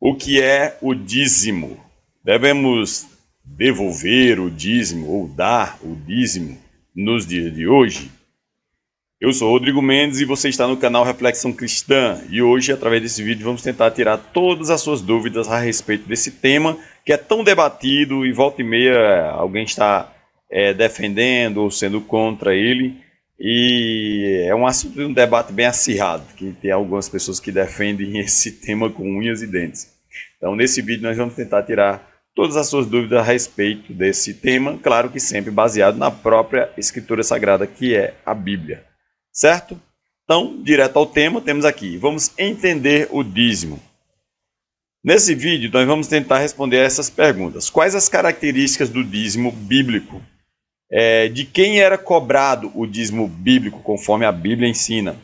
O que é o dízimo? Devemos devolver o dízimo ou dar o dízimo nos dias de hoje? Eu sou Rodrigo Mendes e você está no canal Reflexão Cristã. E hoje, através desse vídeo, vamos tentar tirar todas as suas dúvidas a respeito desse tema que é tão debatido e volta e meia alguém está defendendo ou sendo contra ele. E é um assunto de um debate bem acirrado, que tem algumas pessoas que defendem esse tema com unhas e dentes. Então, nesse vídeo, nós vamos tentar tirar todas as suas dúvidas a respeito desse tema, claro que sempre baseado na própria Escritura Sagrada, que é a Bíblia. Certo? Então, direto ao tema, temos aqui, vamos entender o dízimo. Nesse vídeo, nós vamos tentar responder essas perguntas. Quais as características do dízimo bíblico? De quem era cobrado o dízimo bíblico, conforme a Bíblia ensina?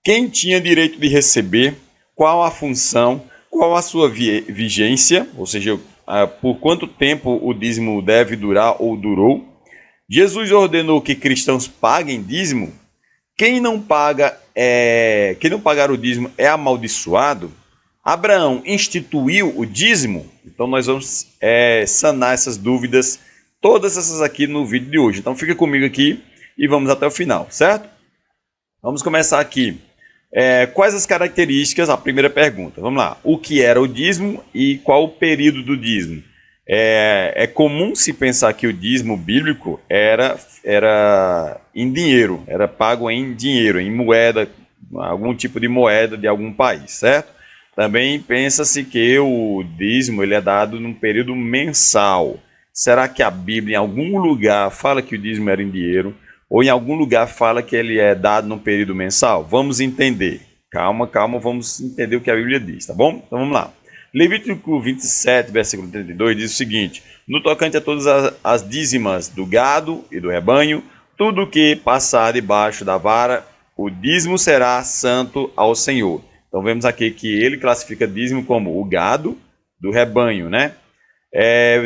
Quem tinha direito de receber? Qual a função? Qual a sua vigência? Ou seja, por quanto tempo o dízimo deve durar ou durou? Jesus ordenou que cristãos paguem dízimo? Quem não pagar o dízimo é amaldiçoado? Abraão instituiu o dízimo? Então nós vamos sanar essas dúvidas, todas essas aqui no vídeo de hoje. Então fica comigo aqui e vamos até o final, certo? Vamos começar aqui. Quais as características? A primeira pergunta. Vamos lá. O que era o dízimo e qual o período do dízimo? É comum se pensar que o dízimo bíblico era em dinheiro, era pago em dinheiro, em moeda, algum tipo de moeda de algum país, certo? Também pensa-se que o dízimo ele é dado num período mensal. Será que a Bíblia em algum lugar fala que o dízimo era em dinheiro? Ou em algum lugar fala que ele é dado num período mensal? Vamos entender. Calma, vamos entender o que a Bíblia diz, tá bom? Então vamos lá. Levítico 27, versículo 32 diz o seguinte: no tocante a todas as dízimas do gado e do rebanho, tudo que passar debaixo da vara, o dízimo será santo ao Senhor. Então vemos aqui que ele classifica dízimo como o gado do rebanho, né?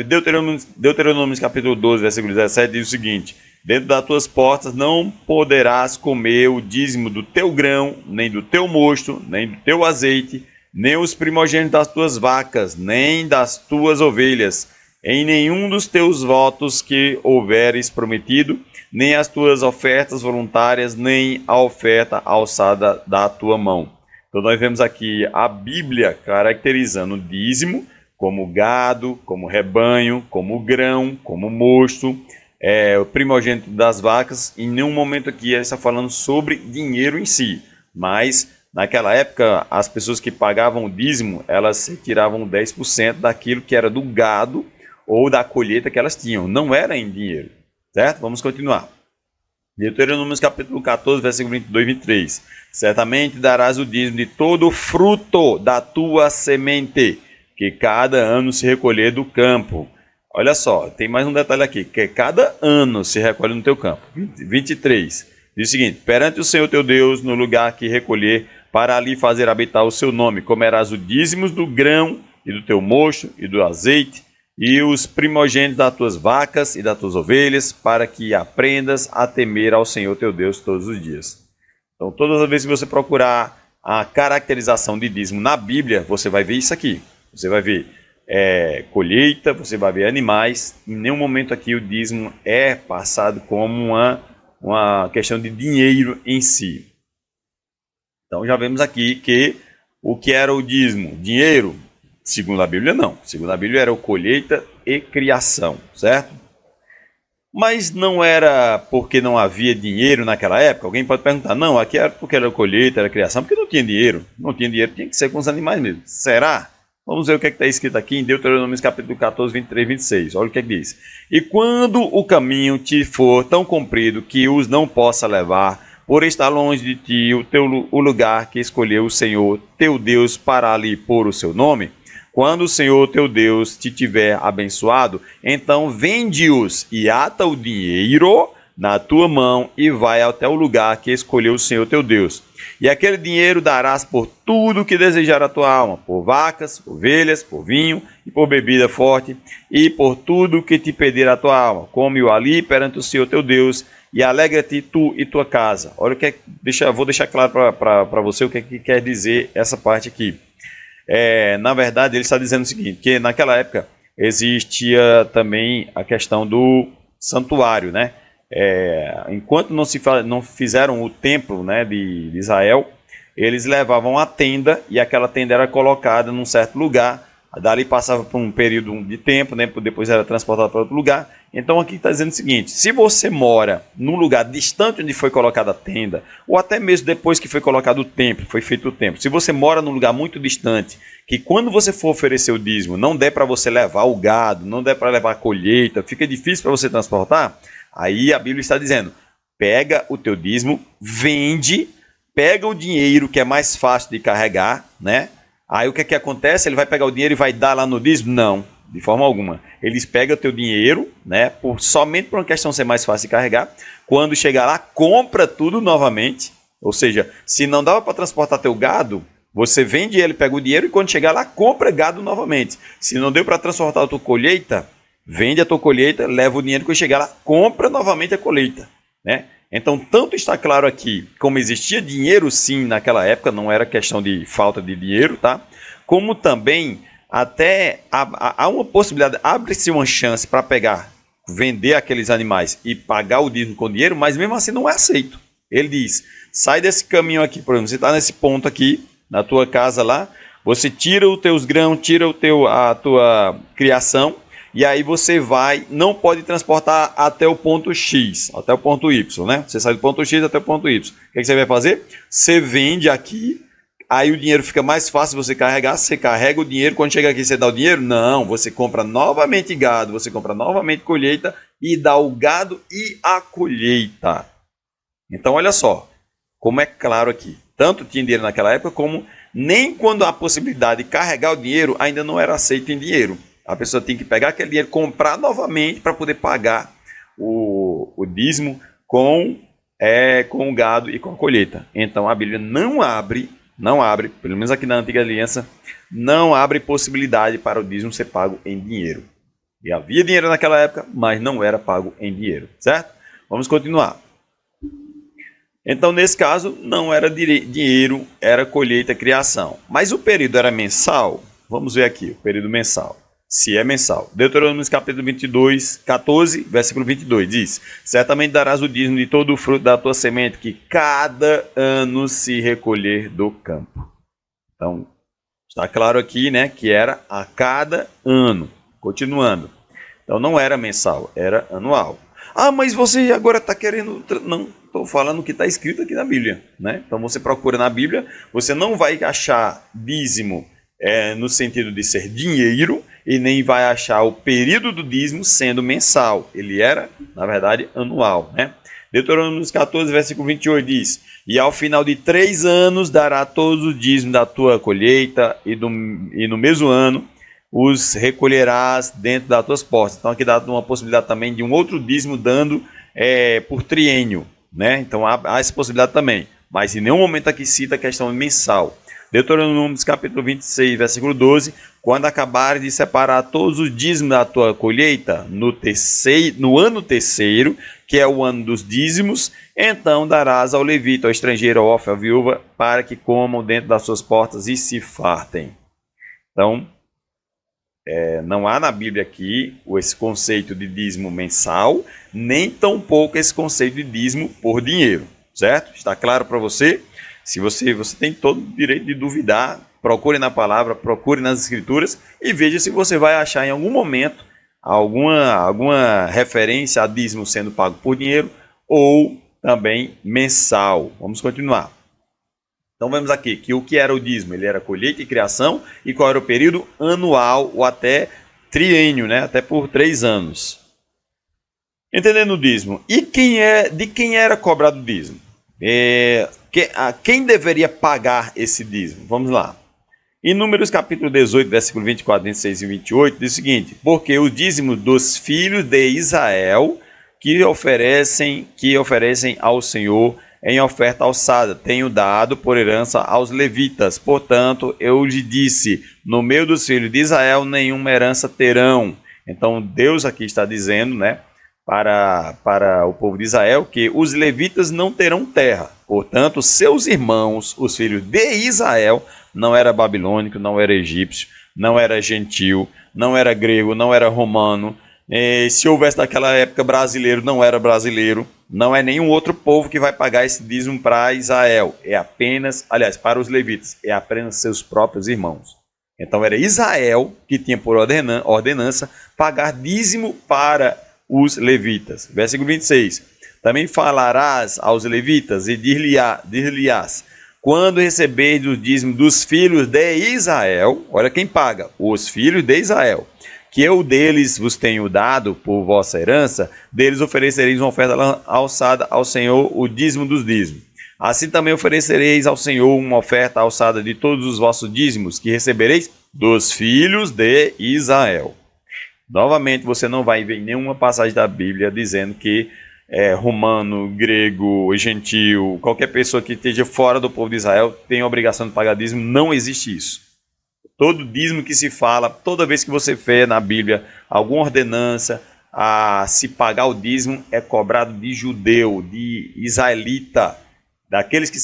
Deuteronômio capítulo 12, versículo 17 diz o seguinte: dentro das tuas portas não poderás comer o dízimo do teu grão, nem do teu mosto, nem do teu azeite, nem os primogênitos das tuas vacas, nem das tuas ovelhas, em nenhum dos teus votos que houveres prometido, nem as tuas ofertas voluntárias, nem a oferta alçada da tua mão. Então nós vemos aqui a Bíblia caracterizando o dízimo como gado, como rebanho, como grão, como mosto, o primogênito das vacas. Em nenhum momento aqui ele está falando sobre dinheiro em si, mas naquela época as pessoas que pagavam o dízimo, elas retiravam 10% daquilo que era do gado ou da colheita que elas tinham, não era em dinheiro, certo? Vamos continuar. Deuteronômio capítulo 14, versículo 22 e 23. Certamente darás o dízimo de todo o fruto da tua semente, que cada ano se recolher do campo. Olha só, tem mais um detalhe aqui, que cada ano se recolhe no teu campo. 23. Diz o seguinte: perante o Senhor teu Deus, no lugar que recolher, para ali fazer habitar o seu nome, comerás o dízimo do grão e do teu mosto e do azeite, e os primogênitos das tuas vacas e das tuas ovelhas, para que aprendas a temer ao Senhor teu Deus todos os dias. Então, todas as vezes que você procurar a caracterização de dízimo na Bíblia, você vai ver isso aqui. Você vai ver colheita, você vai ver animais. Em nenhum momento aqui o dízimo é passado como uma questão de dinheiro em si. Então já vemos aqui que o que era o dízimo? Dinheiro? Segundo a Bíblia, não. Segundo a Bíblia era colheita e criação, certo? Mas não era porque não havia dinheiro naquela época? Alguém pode perguntar, não, aqui era porque era colheita, era criação, porque não tinha dinheiro. Não tinha dinheiro, tinha que ser com os animais mesmo. Será? Vamos ver o que está escrito aqui em Deuteronômio capítulo 14, 23 e 26. Olha o que diz. E quando o caminho te for tão comprido que os não possa levar, por estar longe de ti o lugar que escolheu o Senhor teu Deus para ali pôr o seu nome, quando o Senhor teu Deus te tiver abençoado, então vende-os e ata o dinheiro na tua mão e vai até o lugar que escolheu o Senhor teu Deus. E aquele dinheiro darás por tudo que desejar a tua alma, por vacas, ovelhas, por vinho e por bebida forte, e por tudo que te pedir a tua alma. Come-o ali perante o Senhor teu Deus, e alegra-te tu e tua casa. Olha o que vou deixar claro para você o que quer dizer essa parte aqui. Na verdade, ele está dizendo o seguinte, que naquela época existia também a questão do santuário, né? Enquanto não fizeram o templo, né, de Israel, eles levavam a tenda e aquela tenda era colocada num certo lugar. Dali passava por um período de tempo, né, depois era transportado para outro lugar. Então aqui está dizendo o seguinte, se você mora num lugar distante onde foi colocada a tenda, ou até mesmo depois que foi colocado o templo, foi feito o templo, se você mora num lugar muito distante, que quando você for oferecer o dízimo, não der para você levar o gado, não der para levar a colheita, fica difícil para você transportar, aí a Bíblia está dizendo, pega o teu dízimo, vende, pega o dinheiro que é mais fácil de carregar, né? Aí o que é que acontece? Ele vai pegar o dinheiro e vai dar lá no dízimo? Não, de forma alguma. Eles pegam o teu dinheiro, né, somente por uma questão de ser mais fácil de carregar. Quando chegar lá, compra tudo novamente. Ou seja, se não dava para transportar teu gado, você vende ele, pega o dinheiro e quando chegar lá, compra gado novamente. Se não deu para transportar a tua colheita, vende a tua colheita, leva o dinheiro, quando chegar lá, compra novamente a colheita, né? Então, tanto está claro aqui como existia dinheiro sim naquela época, não era questão de falta de dinheiro, tá? Como também até há uma possibilidade, abre-se uma chance para vender aqueles animais e pagar o dízimo com dinheiro, mas mesmo assim não é aceito. Ele diz, sai desse caminho aqui, por exemplo, você está nesse ponto aqui, na tua casa lá, você tira os teus grãos, tira a tua criação, e aí você não pode transportar até o ponto X, até o ponto Y, né? Você sai do ponto X até o ponto Y. O que você vai fazer? Você vende aqui, aí o dinheiro fica mais fácil você carregar, você carrega o dinheiro, quando chega aqui você dá o dinheiro? Não, você compra novamente gado, você compra novamente colheita e dá o gado e a colheita. Então olha só, como é claro aqui, tanto tinha dinheiro naquela época, como nem quando a possibilidade de carregar o dinheiro ainda não era aceito em dinheiro. A pessoa tem que pegar aquele dinheiro, comprar novamente para poder pagar o dízimo com o gado e com a colheita. Então a Bíblia não abre, pelo menos aqui na Antiga Aliança, não abre possibilidade para o dízimo ser pago em dinheiro. E havia dinheiro naquela época, mas não era pago em dinheiro, certo? Vamos continuar. Então, nesse caso, não era dinheiro, era colheita, criação. Mas o período era mensal? Vamos ver aqui, o período mensal. Se é mensal. Deuteronômio capítulo 22, 14, versículo 22, diz, certamente darás o dízimo de todo o fruto da tua semente, que cada ano se recolher do campo. Então, está claro aqui, né, que era a cada ano. Continuando. Então, não era mensal, era anual. Ah, mas você agora está querendo... Não, estou falando o que está escrito aqui na Bíblia, né? Então, você procura na Bíblia, você não vai achar dízimo no sentido de ser dinheiro, e nem vai achar o período do dízimo sendo mensal. Ele era, na verdade, anual, né? Deuteronômio 14, versículo 28 diz, e ao final de 3 anos dará todos os dízimos da tua colheita, e no mesmo ano os recolherás dentro das tuas portas. Então aqui dá uma possibilidade também de um outro dízimo dando por triênio, né? Então há essa possibilidade também, mas em nenhum momento aqui cita a questão mensal. Deuteronômio capítulo 26, versículo 12, quando acabares de separar todos os dízimos da tua colheita, no ano terceiro, que é o ano dos dízimos, então darás ao levita, ao estrangeiro, ao órfão, à viúva, para que comam dentro das suas portas e se fartem. Então, não há na Bíblia aqui esse conceito de dízimo mensal, nem tampouco esse conceito de dízimo por dinheiro, certo? Está claro para você? Se você tem todo o direito de duvidar, procure na palavra, procure nas escrituras e veja se você vai achar em algum momento alguma referência a dízimo sendo pago por dinheiro ou também mensal. Vamos continuar. Então vemos aqui que o que era o dízimo? Ele era colheita e criação, e qual era o período? Anual ou até triênio, né? Até por 3 anos. Entendendo o dízimo. E de quem era cobrado o dízimo? Quem deveria pagar esse dízimo? Vamos lá. Em Números capítulo 18, versículo 24, 26 e 28, diz o seguinte, porque o dízimo dos filhos de Israel que oferecem ao Senhor em oferta alçada, tenho dado por herança aos levitas. Portanto, eu lhe disse, no meio dos filhos de Israel, nenhuma herança terão. Então, Deus aqui está dizendo, né, para o povo de Israel, que os levitas não terão terra. Portanto, seus irmãos, os filhos de Israel, não era babilônico, não era egípcio, não era gentil, não era grego, não era romano. Se houvesse naquela época brasileiro, não era brasileiro. Não é nenhum outro povo que vai pagar esse dízimo para Israel. É apenas, aliás, para os levitas, é apenas seus próprios irmãos. Então era Israel que tinha por ordenança pagar dízimo para os levitas. Versículo 26. Também falarás aos levitas e dir-lhe-ás, quando receberdes o dízimo dos filhos de Israel, olha quem paga, os filhos de Israel, que eu deles vos tenho dado por vossa herança, deles oferecereis uma oferta alçada ao Senhor, o dízimo dos dízimos. Assim também oferecereis ao Senhor uma oferta alçada de todos os vossos dízimos, que recebereis dos filhos de Israel. Novamente, você não vai ver nenhuma passagem da Bíblia dizendo que romano, grego, gentil, qualquer pessoa que esteja fora do povo de Israel tem a obrigação de pagar dízimo. Não existe isso. Todo dízimo que se fala, toda vez que você vê na Bíblia alguma ordenança a se pagar o dízimo, é cobrado de judeu, de israelita, daqueles que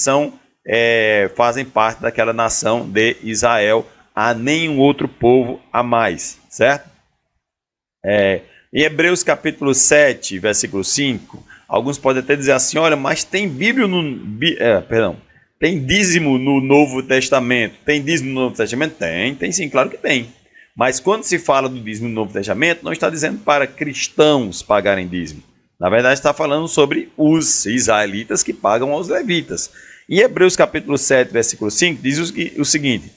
fazem parte daquela nação de Israel, a nenhum outro povo a mais, certo? Em Hebreus capítulo 7, versículo 5, alguns podem até dizer assim, olha, mas tem tem dízimo no Novo Testamento. Tem dízimo no Novo Testamento? Tem sim, claro que tem. Mas quando se fala do dízimo no Novo Testamento, não está dizendo para cristãos pagarem dízimo. Na verdade, está falando sobre os israelitas que pagam aos levitas. Em Hebreus capítulo 7, versículo 5, diz o seguinte: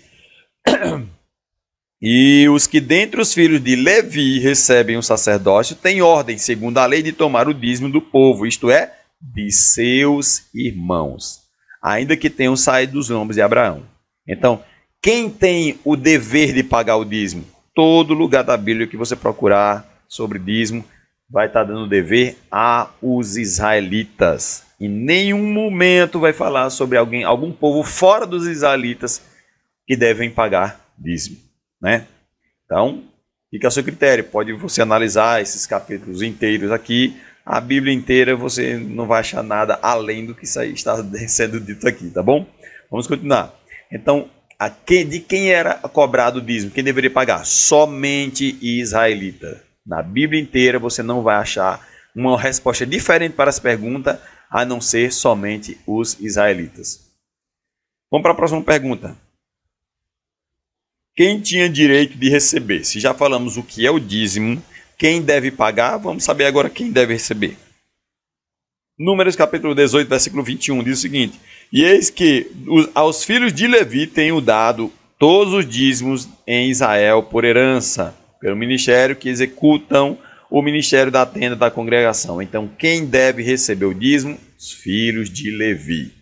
e os que dentre os filhos de Levi recebem o sacerdócio têm ordem, segundo a lei, de tomar o dízimo do povo, isto é, de seus irmãos, ainda que tenham saído dos lombos de Abraão. Então, quem tem o dever de pagar o dízimo? Todo lugar da Bíblia que você procurar sobre dízimo vai estar dando dever aos israelitas. Em nenhum momento vai falar sobre algum povo fora dos israelitas que devem pagar dízimo, né? Então, fica a seu critério. Pode você analisar esses capítulos inteiros aqui. A Bíblia inteira você não vai achar nada além do que está sendo dito aqui, tá bom? Vamos continuar. Então, de quem era cobrado o dízimo? Quem deveria pagar? Somente israelita. Na Bíblia inteira você não vai achar uma resposta diferente para essa pergunta, a não ser somente os israelitas. Vamos para a próxima pergunta. Quem tinha direito de receber? Se já falamos o que é o dízimo, quem deve pagar, vamos saber agora quem deve receber. Números capítulo 18, versículo 21, diz o seguinte: e eis que aos filhos de Levi tenho dado todos os dízimos em Israel por herança, pelo ministério que executam o ministério da tenda da congregação. Então, quem deve receber o dízimo? Os filhos de Levi.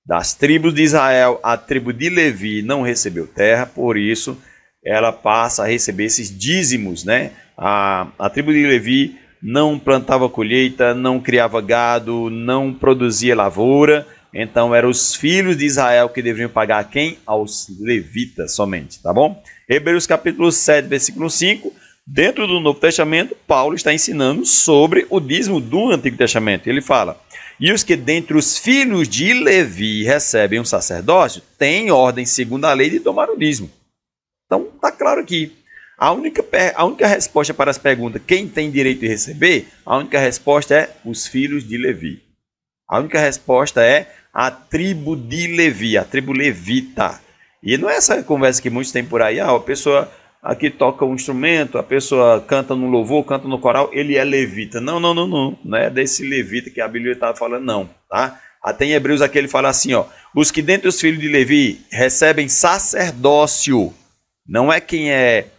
Das tribos de Israel, a tribo de Levi não recebeu terra, por isso ela passa a receber esses dízimos, né? A tribo de Levi não plantava colheita, não criava gado, não produzia lavoura, então eram os filhos de Israel que deveriam pagar a quem? Aos levitas somente, tá bom? Hebreus capítulo 7, versículo 5, dentro do Novo Testamento, Paulo está ensinando sobre o dízimo do Antigo Testamento. Ele fala: e os que dentre os filhos de Levi recebem um sacerdócio, têm ordem segundo a lei de tomar o dízimo. Então, está claro aqui. A única resposta para as perguntas, quem tem direito de receber, a única resposta é os filhos de Levi. A única resposta é a tribo de Levi, a tribo levita. E não é essa conversa que muitos têm por aí, a pessoa aqui toca um instrumento, a pessoa canta no louvor, canta no coral, ele é levita. Não. Não é desse levita que a Bíblia está falando, não. Tá? Até em Hebreus aqui ele fala assim, ó, os que dentre os filhos de Levi recebem sacerdócio. Não é quem é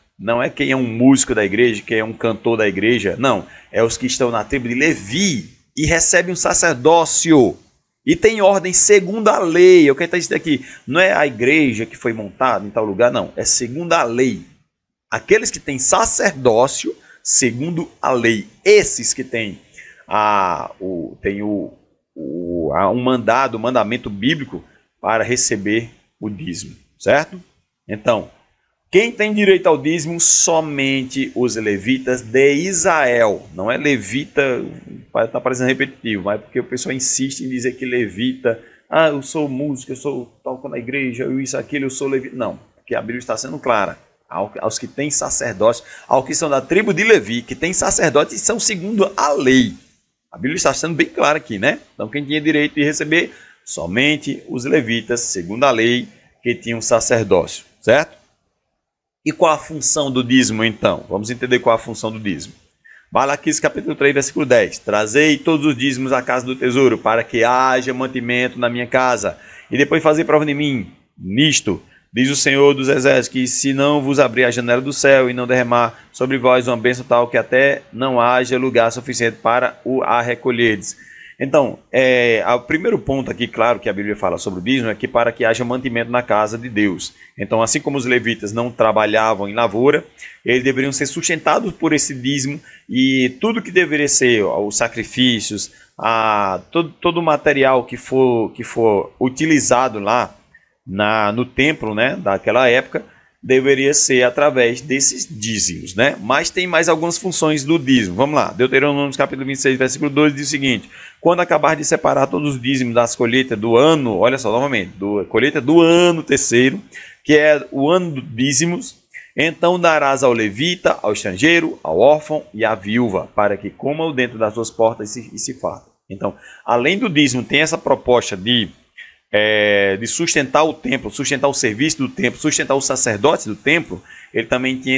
um músico da igreja, quem é um cantor da igreja, não. É os que estão na tribo de Levi e recebem um sacerdócio. E tem ordem segundo a lei. O que está dizendo aqui? Não é a igreja que foi montada em tal lugar, não. É segundo a lei. Aqueles que têm sacerdócio segundo a lei. Esses que têm um mandamento bíblico para receber o dízimo. Certo? Então, quem tem direito ao dízimo? Somente os levitas de Israel. Não é levita, está parecendo repetitivo, mas porque o pessoal insiste em dizer que levita Ah, eu sou músico, eu toco na igreja, eu isso, aquilo, eu sou levita. Não, porque a Bíblia está sendo clara. Aos que têm sacerdócio, aos que são da tribo de Levi, que têm sacerdote e são segundo a lei. A Bíblia está sendo bem clara aqui, né? Então quem tinha direito de receber? Somente os levitas, segundo a lei, que tinham sacerdócio, certo? E qual a função do dízimo, então? Vamos entender qual a função do dízimo. Malaquias capítulo 3, versículo 10. Trazei todos os dízimos à casa do tesouro, para que haja mantimento na minha casa. E depois fazei prova de mim. Nisto, diz o Senhor dos Exércitos, que se não vos abrir a janela do céu e não derramar sobre vós uma bênção tal, que até não haja lugar suficiente para a recolherdes. Então, o primeiro ponto aqui, claro, que a Bíblia fala sobre o dízimo, é que para que haja mantimento na casa de Deus. Então, assim como os levitas não trabalhavam em lavoura, eles deveriam ser sustentados por esse dízimo, e tudo que deveria ser, os sacrifícios, todo o material que for utilizado lá no templo, né, daquela época, deveria ser através desses dízimos, né? Mas tem mais algumas funções do dízimo. Vamos lá, Deuteronômio capítulo 26, versículo 2 diz o seguinte: quando acabar de separar todos os dízimos das colheitas do ano, olha só, novamente, colheita do ano terceiro, que é o ano dos dízimos, então darás ao levita, ao estrangeiro, ao órfão e à viúva, para que comam dentro das suas portas e se fartem. Então, além do dízimo, tem essa proposta de sustentar o templo, sustentar o serviço do templo, sustentar os sacerdotes do templo. Ele também tinha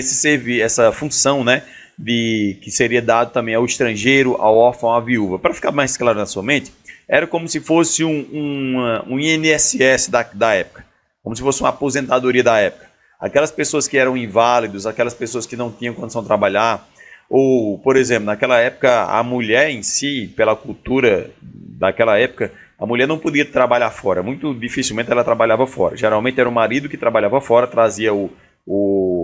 essa função, né, que seria dado também ao estrangeiro, ao órfão, à viúva. Para ficar mais claro na sua mente, era como se fosse um INSS da época, como se fosse uma aposentadoria da época. Aquelas pessoas que eram inválidos, aquelas pessoas que não tinham condição de trabalhar, ou, por exemplo, naquela época, a mulher em si, pela cultura daquela época, a mulher não podia trabalhar fora, muito dificilmente ela trabalhava fora. Geralmente era o marido que trabalhava fora, trazia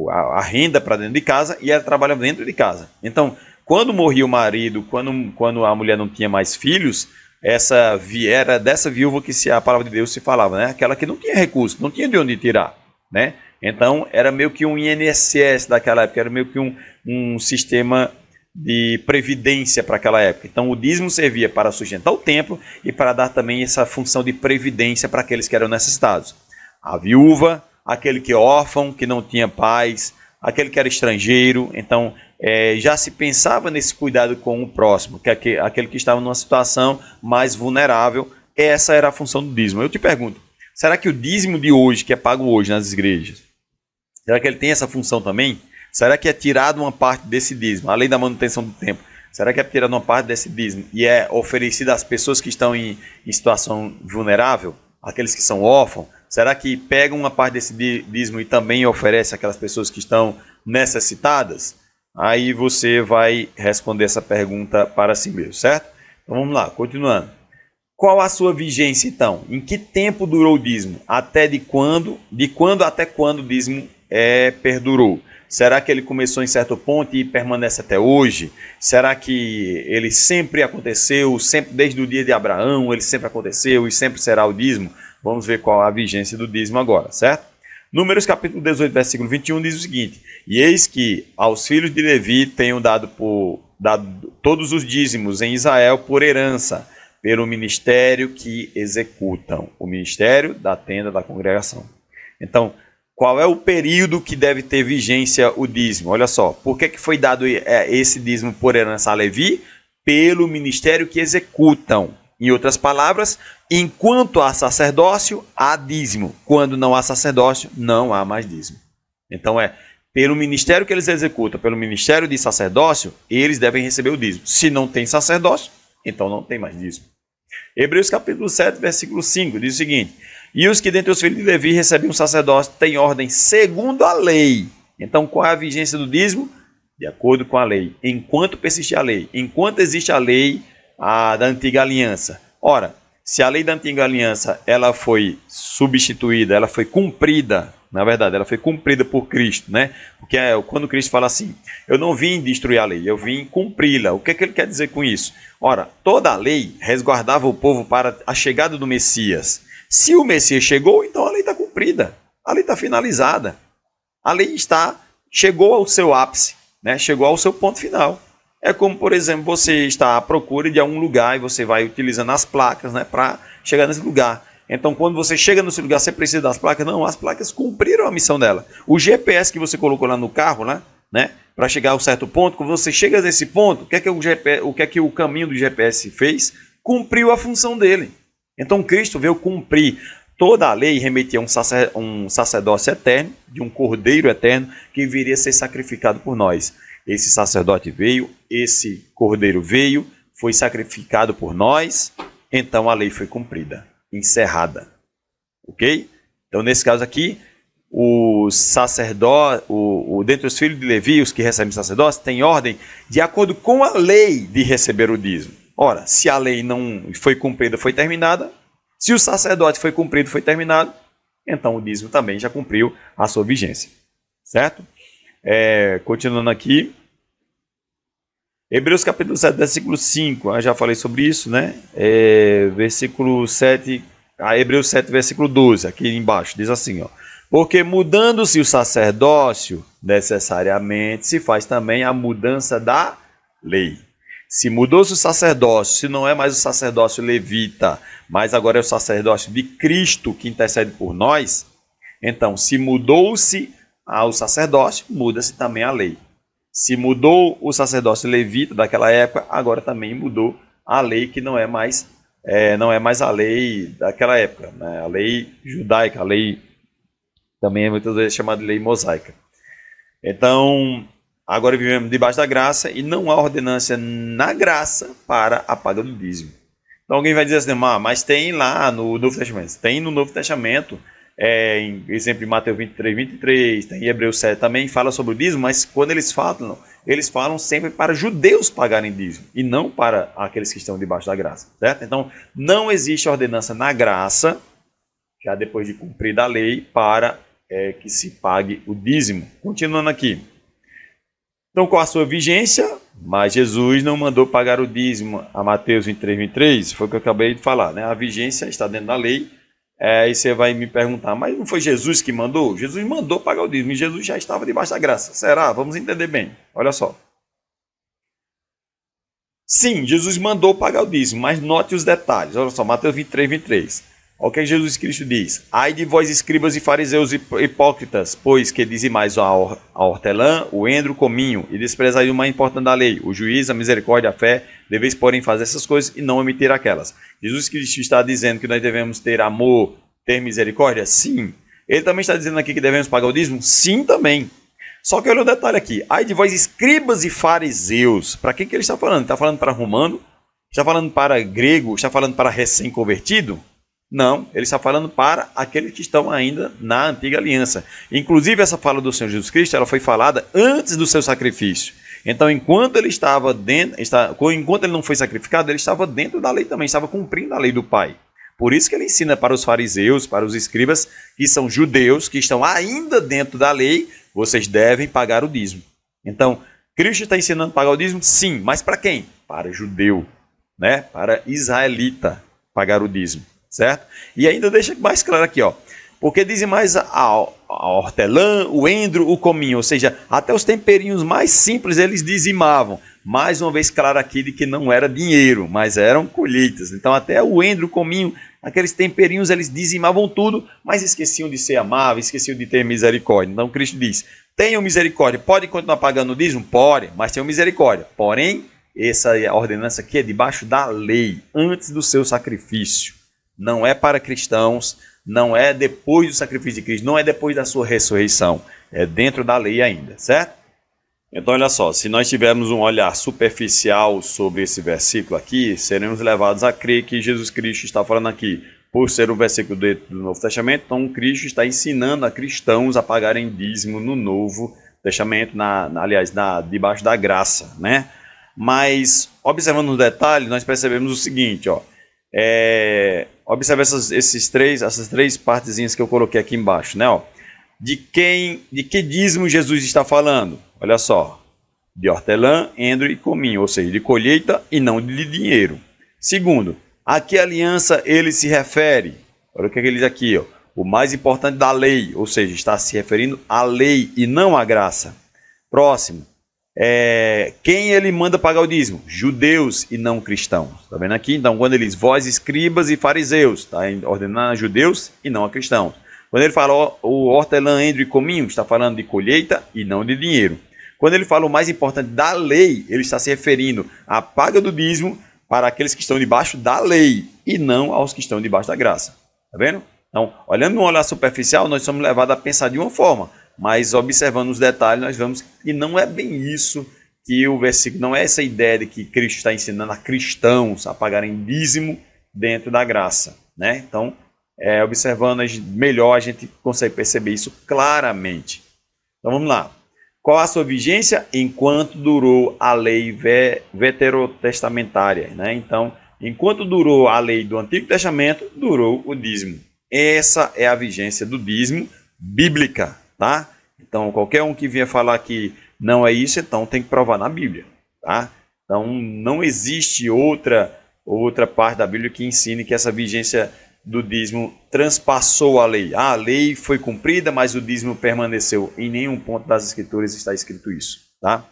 a renda para dentro de casa e ela trabalhava dentro de casa. Então, quando morria o marido, quando a mulher não tinha mais filhos, era dessa viúva que a palavra de Deus se falava, né? Aquela que não tinha recurso, não tinha de onde tirar, né? Então, era meio que um INSS daquela época, era meio que um sistema de previdência para aquela época. Então o dízimo servia para sustentar o templo e para dar também essa função de previdência para aqueles que eram necessitados. A viúva, aquele que é órfão, que não tinha pais, aquele que era estrangeiro. Então já se pensava nesse cuidado com o próximo, que é aquele que estava numa situação mais vulnerável. Essa era a função do dízimo. Eu te pergunto, será que o dízimo de hoje, que é pago hoje nas igrejas, será que ele tem essa função também? Será que é tirado uma parte desse dízimo, além da manutenção do templo? Será que é tirado uma parte desse dízimo e é oferecido às pessoas que estão em situação vulnerável, aqueles que são órfãos? Será que pega uma parte desse dízimo e também oferece àquelas pessoas que estão necessitadas? Aí você vai responder essa pergunta para si mesmo, certo? Então vamos lá, continuando. Qual a sua vigência então? Em que tempo durou o dízimo? De quando até quando o dízimo perdurou? Será que ele começou em certo ponto e permanece até hoje? Será que ele sempre aconteceu, sempre desde o dia de Abraão, ele sempre aconteceu e sempre será o dízimo? Vamos ver qual a vigência do dízimo agora, certo? Números capítulo 18, versículo 21 diz o seguinte: e eis que aos filhos de Levi tenham dado todos os dízimos em Israel por herança, pelo ministério que executam, o ministério da tenda da congregação. Então, qual é o período que deve ter vigência o dízimo? Olha só, por que foi dado esse dízimo por herança a Levi? Pelo ministério que executam. Em outras palavras, enquanto há sacerdócio, há dízimo. Quando não há sacerdócio, não há mais dízimo. Então pelo ministério que eles executam, pelo ministério de sacerdócio, eles devem receber o dízimo. Se não tem sacerdócio, então não tem mais dízimo. Hebreus capítulo 7, versículo 5 diz o seguinte: e os que dentre os filhos de Levi recebem um sacerdócio têm ordem segundo a lei. Então qual é a vigência do dízimo? De acordo com a lei. Enquanto persistir a lei. Enquanto existe a lei da antiga aliança. Ora, se a lei da antiga aliança ela foi substituída, ela foi cumprida, na verdade, ela foi cumprida por Cristo, né? Porque quando Cristo fala assim, eu não vim destruir a lei, eu vim cumpri-la. O que ele quer dizer com isso? Ora, toda a lei resguardava o povo para a chegada do Messias. Se o Messias chegou, então a lei está cumprida, a lei está finalizada, a lei chegou ao seu ápice, né? Chegou ao seu ponto final. É como, por exemplo, você está à procura de algum lugar e você vai utilizando as placas, né, para chegar nesse lugar. Então, quando você chega nesse lugar, você precisa das placas? Não, as placas cumpriram a missão dela. O GPS que você colocou lá no carro, né, para chegar a um certo ponto, quando você chega nesse ponto, o que é que o caminho do GPS fez? Cumpriu a função dele. Então, Cristo veio cumprir. Toda a lei remetia a um sacerdócio eterno, de um cordeiro eterno, que viria a ser sacrificado por nós. Esse sacerdote veio, esse cordeiro veio, foi sacrificado por nós, então a lei foi cumprida, encerrada. Ok? Então, nesse caso aqui, o sacerdote, dentre os filhos de Levi, os que recebem sacerdócio, tem ordem de acordo com a lei de receber o dízimo. Ora, se a lei não foi cumprida, foi terminada. Se o sacerdote foi cumprido, foi terminado. Então o dízimo também já cumpriu a sua vigência. Certo? Continuando aqui. Hebreus capítulo 7, versículo 5. Eu já falei sobre isso, né? Versículo 7. Hebreus 7, versículo 12. Aqui embaixo. Diz assim, ó. Porque mudando-se o sacerdócio, necessariamente se faz também a mudança da lei. Se mudou-se o sacerdócio, se não é mais o sacerdócio levita, mas agora é o sacerdócio de Cristo que intercede por nós, então se mudou-se o sacerdócio, muda-se também a lei. Se mudou o sacerdócio levita daquela época, agora também mudou a lei que não é mais a lei daquela época, né? A lei judaica, a lei também é muitas vezes chamada de lei mosaica. Então, agora vivemos debaixo da graça e não há ordenância na graça para a paga do dízimo. Então alguém vai dizer assim, mas tem lá no Novo Testamento. Tem no Novo Testamento, em exemplo em Mateus 23, 23, tem em Hebreus 7 também, fala sobre o dízimo, mas quando eles falam sempre para judeus pagarem dízimo e não para aqueles que estão debaixo da graça. Certo? Então não existe ordenança na graça, já depois de cumprida a lei, para que se pague o dízimo. Continuando aqui. Então, com a sua vigência, mas Jesus não mandou pagar o dízimo a Mateus 23, 23, foi o que eu acabei de falar, né? A vigência está dentro da lei, e você vai me perguntar, mas não foi Jesus que mandou? Jesus mandou pagar o dízimo, e Jesus já estava debaixo da graça. Será? Vamos entender bem. Olha só. Sim, Jesus mandou pagar o dízimo, mas note os detalhes. Olha só, Mateus 23, 23. Olha o que Jesus Cristo diz. Ai de vós, escribas e fariseus hipócritas, pois que dizimais a hortelã, o endro, o cominho, e desprezais o mais importante da lei, o juízo, a misericórdia, a fé, deveis, porém, fazer essas coisas e não omitir aquelas. Jesus Cristo está dizendo que nós devemos ter amor, ter misericórdia? Sim. Ele também está dizendo aqui que devemos pagar o dízimo? Sim, também. Só que olha o detalhe aqui. Ai de vós, escribas e fariseus. Para quem que ele está falando? Está falando para romano? Está falando para grego? Está falando para recém-convertido? Não, ele está falando para aqueles que estão ainda na antiga aliança. Inclusive, essa fala do Senhor Jesus Cristo, ela foi falada antes do seu sacrifício. Então, enquanto ele estava enquanto ele não foi sacrificado, ele estava dentro da lei também, estava cumprindo a lei do Pai. Por isso que ele ensina para os fariseus, para os escribas, que são judeus, que estão ainda dentro da lei, vocês devem pagar o dízimo. Então, Cristo está ensinando a pagar o dízimo? Sim, mas para quem? Para judeu, né? Para israelita pagar o dízimo. Certo? E ainda deixa mais claro aqui, ó. Porque dizem mais a hortelã, o endro, o cominho, ou seja, até os temperinhos mais simples eles dizimavam. Mais uma vez claro aqui de que não era dinheiro, mas eram colheitas. Então até o endro, o cominho, aqueles temperinhos eles dizimavam tudo, mas esqueciam de ser amáveis, esqueciam de ter misericórdia. Então Cristo diz, tenham misericórdia, pode continuar pagando o dízimo? Pode, mas tenham misericórdia. Porém, essa ordenança aqui é debaixo da lei, antes do seu sacrifício. Não é para cristãos, não é depois do sacrifício de Cristo, não é depois da sua ressurreição, é dentro da lei ainda, certo? Então olha só, se nós tivermos um olhar superficial sobre esse versículo aqui, seremos levados a crer que Jesus Cristo está falando aqui, por ser um versículo do Novo Testamento, então Cristo está ensinando a cristãos a pagarem dízimo no Novo Testamento, debaixo da graça, né? Mas, observando os detalhes, nós percebemos o seguinte, ó. Observe essas três partezinhas que eu coloquei aqui embaixo, né? Ó. De que dízimo Jesus está falando? Olha só, de hortelã, endro e cominho, ou seja, de colheita e não de dinheiro. Segundo, a que aliança ele se refere? Olha o que ele diz aqui, ó. O mais importante da lei, ou seja, está se referindo à lei e não à graça. Próximo, Quem ele manda pagar o dízimo? Judeus e não cristãos. Está vendo aqui? Então, quando ele diz vós, escribas e fariseus, está ordenando a judeus e não a cristãos. Quando ele fala o hortelã, endro e cominho, está falando de colheita e não de dinheiro. Quando ele fala o mais importante da lei, ele está se referindo à paga do dízimo para aqueles que estão debaixo da lei e não aos que estão debaixo da graça. Está vendo? Então, olhando num olhar superficial, nós somos levados a pensar de uma forma, mas observando os detalhes, nós vemos que não é bem isso que o versículo, não é essa ideia de que Cristo está ensinando a cristãos a pagarem dízimo dentro da graça, né? Então, observando melhor, a gente consegue perceber isso claramente. Então, vamos lá. Qual a sua vigência? Enquanto durou a lei veterotestamentária, né? Então, enquanto durou a lei do Antigo Testamento, durou o dízimo. Essa é a vigência do dízimo bíblica, tá? Então, qualquer um que vier falar que não é isso, então tem que provar na Bíblia, tá? Então, não existe outra parte da Bíblia que ensine que essa vigência do dízimo transpassou a lei. A lei foi cumprida, mas o dízimo permaneceu. Em nenhum ponto das Escrituras está escrito isso, tá?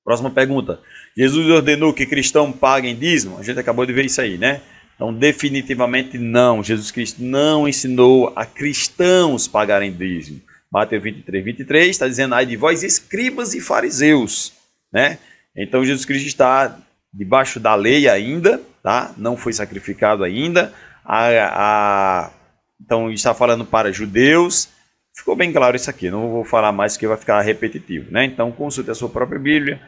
Próxima pergunta. Jesus ordenou que cristãos paguem dízimo? A gente acabou de ver isso aí, né? Então, definitivamente não. Jesus Cristo não ensinou a cristãos pagarem dízimo. Mateus 23 está dizendo, ai de vós, escribas e fariseus, né? Então, Jesus Cristo está debaixo da lei ainda, tá? Não foi sacrificado ainda. Então, está falando para judeus. Ficou bem claro isso aqui. Não vou falar mais porque vai ficar repetitivo, né? Então, consulte a sua própria Bíblia.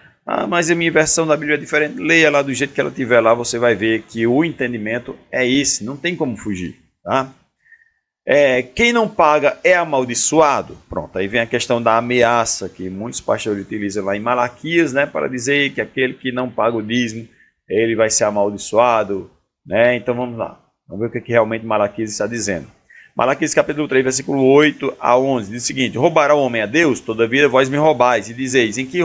Mas a minha versão da Bíblia é diferente. Leia lá do jeito que ela tiver lá, você vai ver que o entendimento é esse. Não tem como fugir, tá? Quem não paga é amaldiçoado. Pronto, aí vem a questão da ameaça, que muitos pastores utilizam lá em Malaquias, né? Para dizer que aquele que não paga o dízimo, ele vai ser amaldiçoado, né? Então vamos lá. Vamos ver o que realmente Malaquias está dizendo. Malaquias capítulo 3, versículo 8 a 11, diz o seguinte: roubará o homem a Deus? Todavia vós me roubais, e dizeis, em que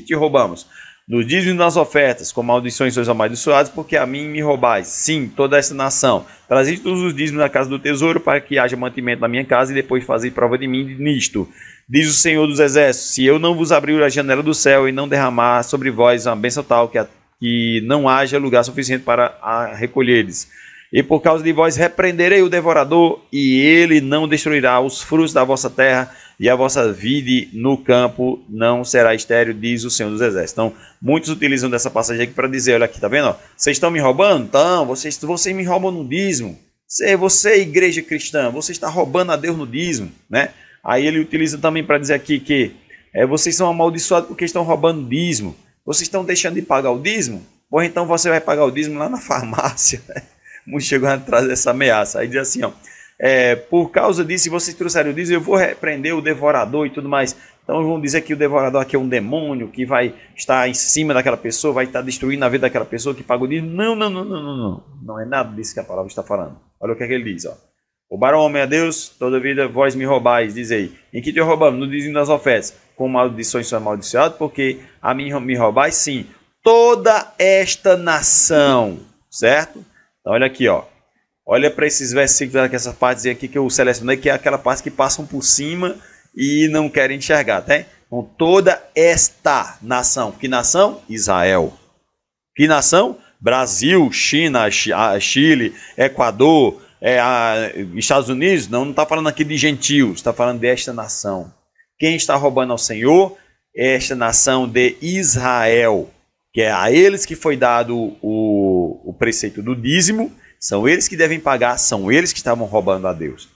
te roubamos? No dízimo das ofertas, com maldições sois amaldiçoados, porque a mim me roubais. Sim, toda esta nação. Trazei todos os dízimos da casa do tesouro, para que haja mantimento na minha casa, e depois fazei prova de mim nisto. Diz o Senhor dos Exércitos: se eu não vos abrir a janela do céu, e não derramar sobre vós uma bênção tal, que não haja lugar suficiente para recolheres. E por causa de vós repreenderei o devorador, e ele não destruirá os frutos da vossa terra, e a vossa vide no campo não será estéril, diz o Senhor dos Exércitos. Então, muitos utilizam dessa passagem aqui para dizer, olha aqui, tá vendo? Ó, vocês estão me roubando? Então, vocês me roubam no dízimo. Você, igreja cristã, você está roubando a Deus no dízimo, né? Aí ele utiliza também para dizer aqui que vocês são amaldiçoados porque estão roubando dízimo. Vocês estão deixando de pagar o dízimo? Pois então você vai pagar o dízimo lá na farmácia, né? Muitos chegam a trazer essa ameaça. Aí diz assim, ó, por causa disso, se vocês trouxerem o dízimo, eu vou repreender o devorador e tudo mais. Então vão dizer que o devorador aqui é um demônio, que vai estar em cima daquela pessoa, vai estar destruindo a vida daquela pessoa que paga o dízimo. Não. Não é nada disso que a palavra está falando. Olha o que ele diz, ó. Roubaram o homem a Deus, toda vida vós me roubais, diz aí. Em que te roubamos? No dízimo das ofertas. Com maldições são amaldiçoados, porque a mim me roubais, sim. Toda esta nação, certo? Então, olha aqui, ó. Olha para esses versículos, essa parte aqui que eu selecionei, que é aquela parte que passam por cima e não querem enxergar, tá? Então, toda esta nação. Que nação? Israel. Que nação? Brasil, China, Chile, Equador, Estados Unidos. Não está falando aqui de gentios, está falando desta nação. Quem está roubando ao Senhor? Esta nação de Israel. Que é a eles que foi dado o preceito do dízimo, são eles que devem pagar, são eles que estavam roubando a Deus.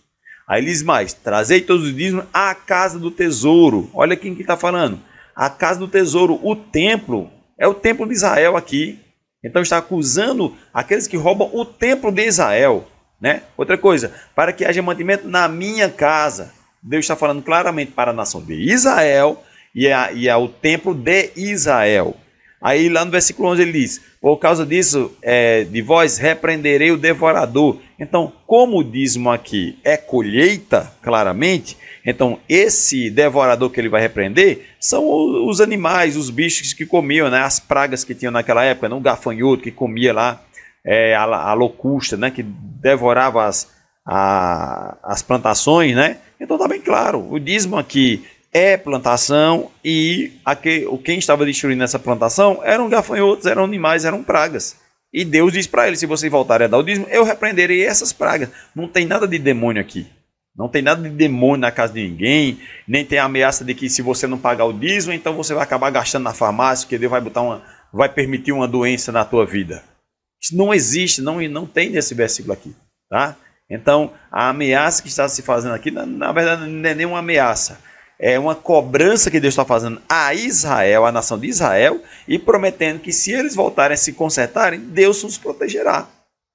Aí diz mais, trazei todos os dízimos à casa do tesouro. Olha quem que está falando. A casa do tesouro, o templo, é o templo de Israel aqui. Então está acusando aqueles que roubam o templo de Israel, né? Outra coisa, para que haja mantimento na minha casa. Deus está falando claramente para a nação de Israel e ao templo de Israel. Aí lá no versículo 11 ele diz, por causa disso, de vós repreenderei o devorador. Então, como o dízimo aqui é colheita, claramente, então esse devorador que ele vai repreender são os animais, os bichos que comiam, né? As pragas que tinham naquela época, né? O gafanhoto que comia lá, a locusta, né? Que devorava as plantações, né? Então está bem claro, o dízimo aqui é plantação e quem estava destruindo essa plantação eram gafanhotos, eram animais, eram pragas. E Deus diz para eles, se vocês voltarem a dar o dízimo, eu repreenderei essas pragas. Não tem nada de demônio aqui. Não tem nada de demônio na casa de ninguém, nem tem a ameaça de que se você não pagar o dízimo, então você vai acabar gastando na farmácia, porque Deus vai permitir uma doença na tua vida. Isso não existe, não tem nesse versículo aqui, tá? Então, a ameaça que está se fazendo aqui, na verdade, não é nenhuma ameaça. É uma cobrança que Deus está fazendo a Israel, a nação de Israel, e prometendo que se eles voltarem a se consertarem, Deus os protegerá.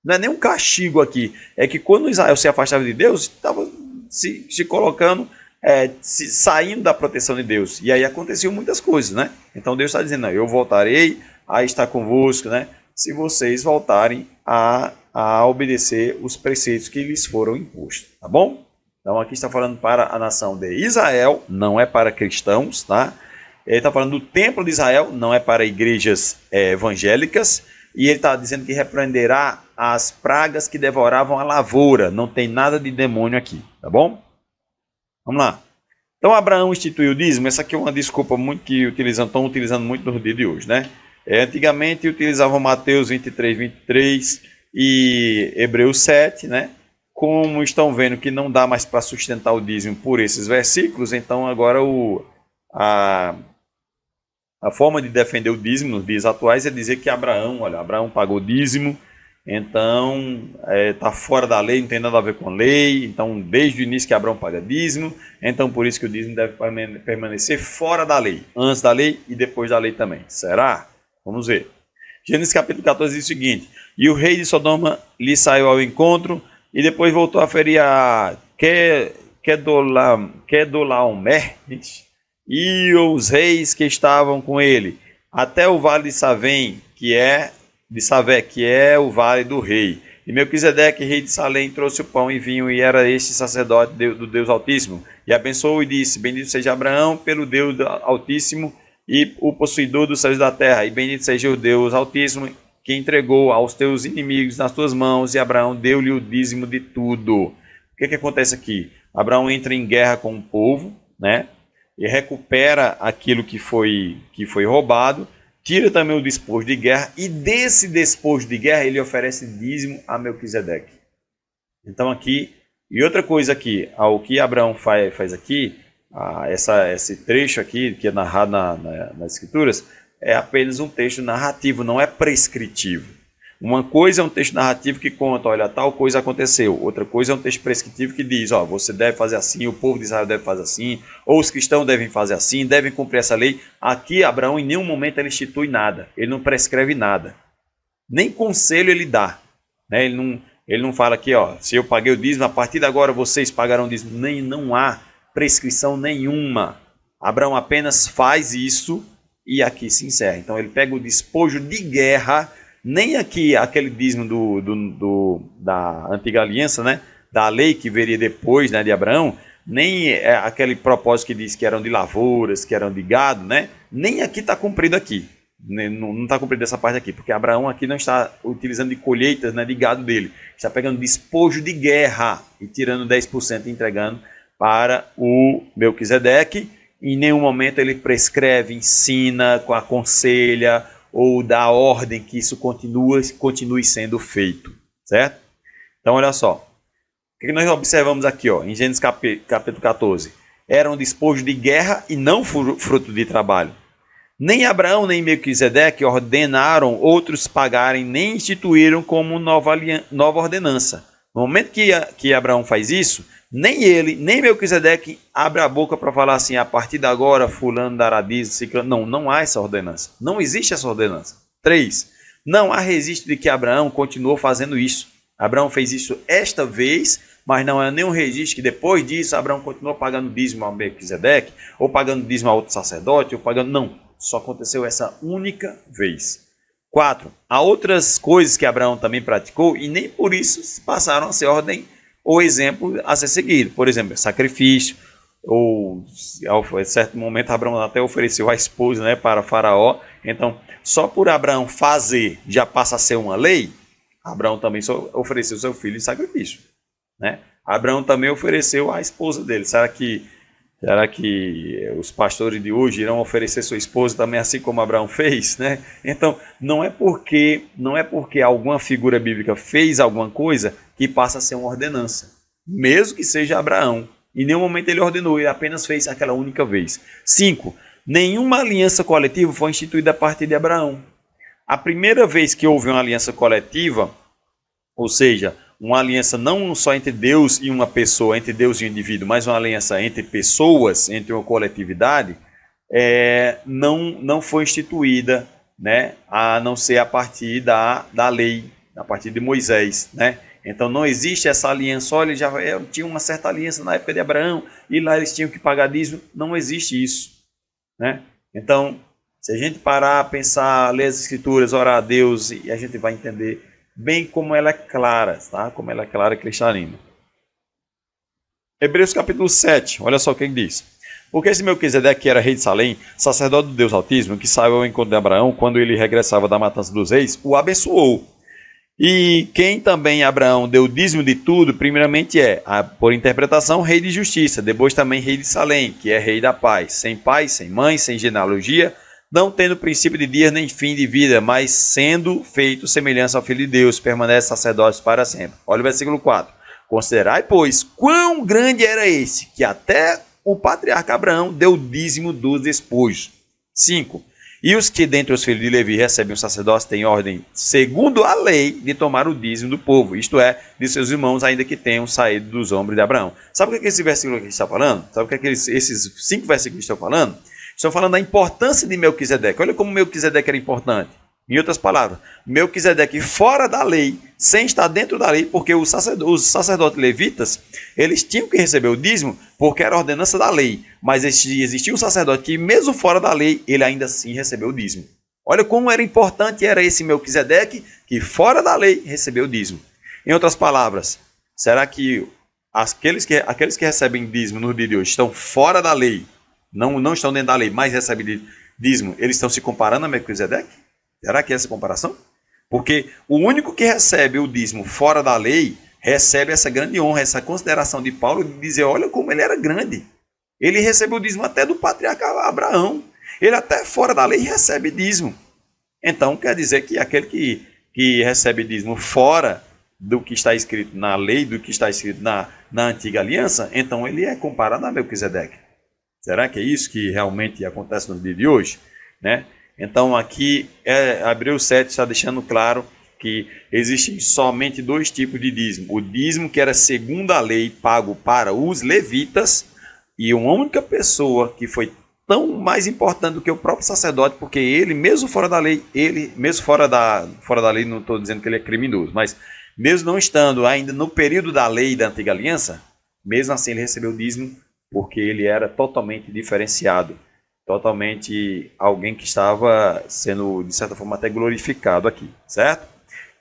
Não é nem um castigo aqui. É que quando Israel se afastava de Deus, estava se colocando, saindo da proteção de Deus. E aí aconteciam muitas coisas, né? Então Deus está dizendo, não, eu voltarei a estar convosco, né? Se vocês voltarem a obedecer os preceitos que lhes foram impostos, tá bom? Então aqui está falando para a nação de Israel, não é para cristãos, tá? Ele está falando do templo de Israel, não é para igrejas evangélicas, e ele está dizendo que repreenderá as pragas que devoravam a lavoura. Não tem nada de demônio aqui, tá bom? Vamos lá. Então Abraão instituiu o dízimo. Essa aqui é uma desculpa muito que estão utilizando muito no dia de hoje, né? Antigamente utilizavam Mateus 23, 23 e Hebreus 7, né? Como estão vendo que não dá mais para sustentar o dízimo por esses versículos, então agora a forma de defender o dízimo nos dias atuais é dizer que Abraão pagou dízimo, então está fora da lei, não tem nada a ver com a lei, então desde o início que Abraão paga dízimo, então por isso que o dízimo deve permanecer fora da lei, antes da lei e depois da lei também. Será? Vamos ver. Gênesis capítulo 14 diz o seguinte: e o rei de Sodoma lhe saiu ao encontro e depois voltou a ferir a Quedorlaomer e os reis que estavam com ele, até o vale de Savé, que é o vale do rei. E Melquisedeque, rei de Salém, trouxe o pão e vinho, e era este sacerdote do Deus Altíssimo. E abençoou e disse: bendito seja Abraão pelo Deus Altíssimo e o possuidor dos céus da terra, e bendito seja o Deus Altíssimo, que entregou aos teus inimigos nas tuas mãos, e Abraão deu-lhe o dízimo de tudo. O que acontece aqui? Abraão entra em guerra com o povo, né? E recupera aquilo que foi roubado, tira também o despojo de guerra, e desse despojo de guerra ele oferece dízimo a Melquisedeque. Então aqui, e outra coisa aqui, o que Abraão faz aqui, esse trecho aqui, que é narrado nas Escrituras, é apenas um texto narrativo, não é prescritivo. Uma coisa é um texto narrativo que conta, olha, tal coisa aconteceu. Outra coisa é um texto prescritivo que diz, você deve fazer assim, o povo de Israel deve fazer assim, ou os cristãos devem fazer assim, devem cumprir essa lei. Aqui, Abraão, em nenhum momento ele institui nada, ele não prescreve nada. Nem conselho ele dá. Né? Ele não fala aqui, se eu paguei o dízimo, a partir de agora vocês pagarão o dízimo. Não há prescrição nenhuma. Abraão apenas faz isso e aqui se encerra. Então ele pega o despojo de guerra. Nem aqui aquele dízimo da antiga aliança, né? Da lei que viria depois, né, de Abraão, nem aquele propósito que diz que eram de lavouras, que eram de gado, né? Nem aqui está cumprido aqui. Não está cumprido essa parte aqui, porque Abraão aqui não está utilizando de colheitas, né, de gado dele. Está pegando despojo de guerra e tirando 10% e entregando para o Melquisedeque. Em nenhum momento ele prescreve, ensina, aconselha ou dá ordem que isso continue sendo feito, certo? Então, olha só. O que nós observamos aqui, em Gênesis capítulo 14? Era um despojo de guerra e não fruto de trabalho. Nem Abraão nem Melquisedeque ordenaram outros pagarem, nem instituíram como nova ordenança. No momento que Abraão faz isso, nem ele, nem Melquisedeque abre a boca para falar assim, a partir de agora fulano dará dízimo. Não há essa ordenança. Não existe essa ordenança. 3. Não há registro de que Abraão continuou fazendo isso. Abraão fez isso esta vez, mas não há nenhum registro que depois disso Abraão continuou pagando dízimo a Melquisedeque, ou pagando dízimo a outro sacerdote, ou pagando... Não, só aconteceu essa única vez. 4. Há outras coisas que Abraão também praticou e nem por isso passaram a ser ordem ou exemplo a ser seguido. Por exemplo, sacrifício, ou em certo momento Abraão até ofereceu a esposa, né, para Faraó. Então, só por Abraão fazer já passa a ser uma lei. Abraão também só ofereceu seu filho em sacrifício, né? Abraão também ofereceu a esposa dele. Será que Será que os pastores de hoje irão oferecer sua esposa também assim como Abraão fez, né? Então, não é porque alguma figura bíblica fez alguma coisa que passa a ser uma ordenança, mesmo que seja Abraão. Em nenhum momento ele ordenou, ele apenas fez aquela única vez. 5. Nenhuma aliança coletiva foi instituída a partir de Abraão. A primeira vez que houve uma aliança coletiva, ou seja, uma aliança não só entre Deus e uma pessoa, entre Deus e um indivíduo, mas uma aliança entre pessoas, entre uma coletividade, não foi instituída, né, a não ser a partir da lei, a partir de Moisés, né? Então não existe essa aliança, olha, já tinha uma certa aliança na época de Abraão, e lá eles tinham que pagar dízimo, não existe isso, né? Então, se a gente parar, pensar, ler as escrituras, orar a Deus, e a gente vai entender bem como ela é clara, tá? Como ela é clara, cristalina. Hebreus capítulo 7, olha só o que ele diz. Porque esse Melquisedeque, que era rei de Salém, sacerdote do Deus Altíssimo, que saiu ao encontro de Abraão quando ele regressava da matança dos reis, o abençoou. E quem também Abraão deu dízimo de tudo, primeiramente por interpretação, rei de justiça, depois também rei de Salém, que é rei da paz, sem pai, sem mãe, sem genealogia, não tendo princípio de dias nem fim de vida, mas sendo feito semelhança ao Filho de Deus, permanece sacerdote para sempre. Olha o versículo 4. Considerai, pois, quão grande era esse, que até o patriarca Abraão deu dízimo dos despojos. 5. E os que dentre os filhos de Levi recebem o sacerdócio têm ordem, segundo a lei, de tomar o dízimo do povo, isto é, de seus irmãos, ainda que tenham saído dos ombros de Abraão. Sabe o que esse versículo aqui está falando? Sabe o que esses 5 versículos estão falando? Estão falando da importância de Melquisedeque. Olha como Melquisedeque era importante. Em outras palavras, Melquisedeque fora da lei, sem estar dentro da lei, porque os sacerdotes levitas, eles tinham que receber o dízimo, porque era a ordenança da lei. Mas existia um sacerdote que, mesmo fora da lei, ele ainda assim recebeu o dízimo. Olha como era importante era esse Melquisedeque, que fora da lei recebeu o dízimo. Em outras palavras, será que aqueles que recebem dízimo no dia de hoje estão fora da lei, não estão dentro da lei, mas recebem dízimo, eles estão se comparando a Melquisedeque? Será que é essa comparação? Porque o único que recebe o dízimo fora da lei, recebe essa grande honra, essa consideração de Paulo, de dizer, olha como ele era grande. Ele recebeu o dízimo até do patriarca Abraão. Ele até fora da lei recebe dízimo. Então quer dizer que aquele que recebe dízimo fora do que está escrito na lei, do que está escrito na antiga aliança, então ele é comparado a Melquisedeque. Será que é isso que realmente acontece no dia de hoje? Né? Então aqui, Hebreus 7 está deixando claro que existem somente 2 tipos de dízimo. O dízimo que era segundo a lei, pago para os levitas, e uma única pessoa que foi tão mais importante do que o próprio sacerdote, porque ele, mesmo fora da lei, fora da lei, não estou dizendo que ele é criminoso, mas mesmo não estando ainda no período da lei da antiga aliança, mesmo assim ele recebeu o dízimo, porque ele era totalmente diferenciado. Totalmente alguém que estava sendo, de certa forma, até glorificado aqui, certo?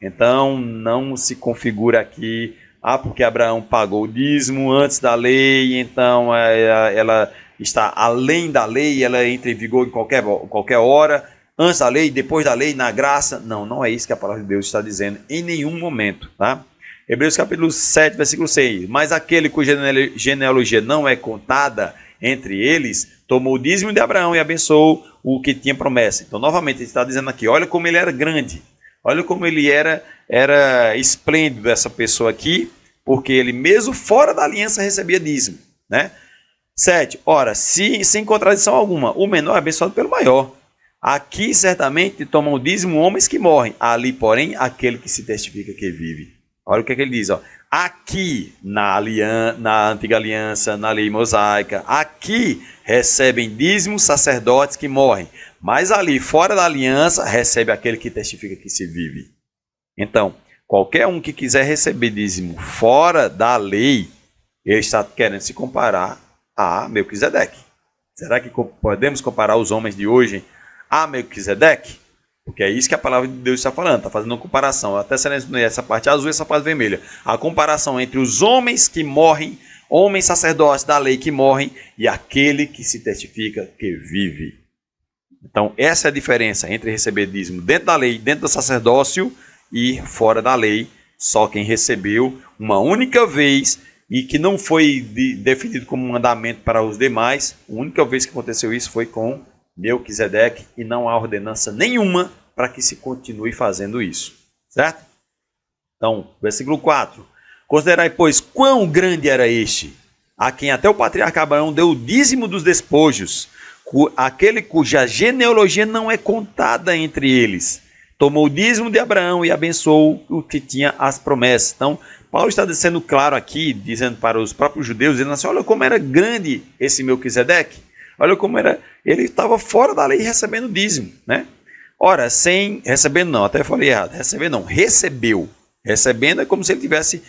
Então, não se configura aqui, porque Abraão pagou o dízimo antes da lei, então ela está além da lei, ela entra em vigor em qualquer hora, antes da lei, depois da lei, na graça. Não é isso que a palavra de Deus está dizendo em nenhum momento, tá? Hebreus capítulo 7, versículo 6. Mas aquele cuja genealogia não é contada entre eles, tomou o dízimo de Abraão e abençoou o que tinha promessa. Então, novamente, ele está dizendo aqui, olha como ele era grande, olha como ele era esplêndido, essa pessoa aqui, porque ele mesmo fora da aliança recebia dízimo, né? 7. Ora, sem contradição alguma, o menor é abençoado pelo maior. Aqui, certamente, tomam o dízimo homens que morrem, ali, porém, aquele que se testifica que vive. Olha o que ele diz, ó. Aqui, na antiga aliança, na lei mosaica, aqui recebem dízimo sacerdotes que morrem, mas ali, fora da aliança, recebe aquele que testifica que se vive. Então, qualquer um que quiser receber dízimo fora da lei, ele está querendo se comparar a Melquisedeque. Será que podemos comparar os homens de hoje a Melquisedeque? Porque é isso que a palavra de Deus está falando, está fazendo uma comparação. Até selecionei essa parte azul e essa parte vermelha. A comparação entre os homens que morrem, homens sacerdotes da lei que morrem, e aquele que se testifica que vive. Então, essa é a diferença entre receber dízimo dentro da lei, dentro do sacerdócio, e fora da lei. Só quem recebeu uma única vez e que não foi definido como mandamento para os demais. A única vez que aconteceu isso foi com Melquisedeque e não há ordenança nenhuma para que se continue fazendo isso, certo? Então, versículo 4. Considerai, pois, quão grande era este, a quem até o patriarca Abraão deu o dízimo dos despojos, aquele cuja genealogia não é contada entre eles. Tomou o dízimo de Abraão e abençoou o que tinha as promessas. Então, Paulo está sendo claro aqui, dizendo para os próprios judeus, dizendo assim, olha como era grande esse Melquisedeque, olha como era, ele estava fora da lei recebendo dízimo, né? Ora, sem, recebendo não, até falei errado, recebendo não, recebeu. Recebendo é como se ele tivesse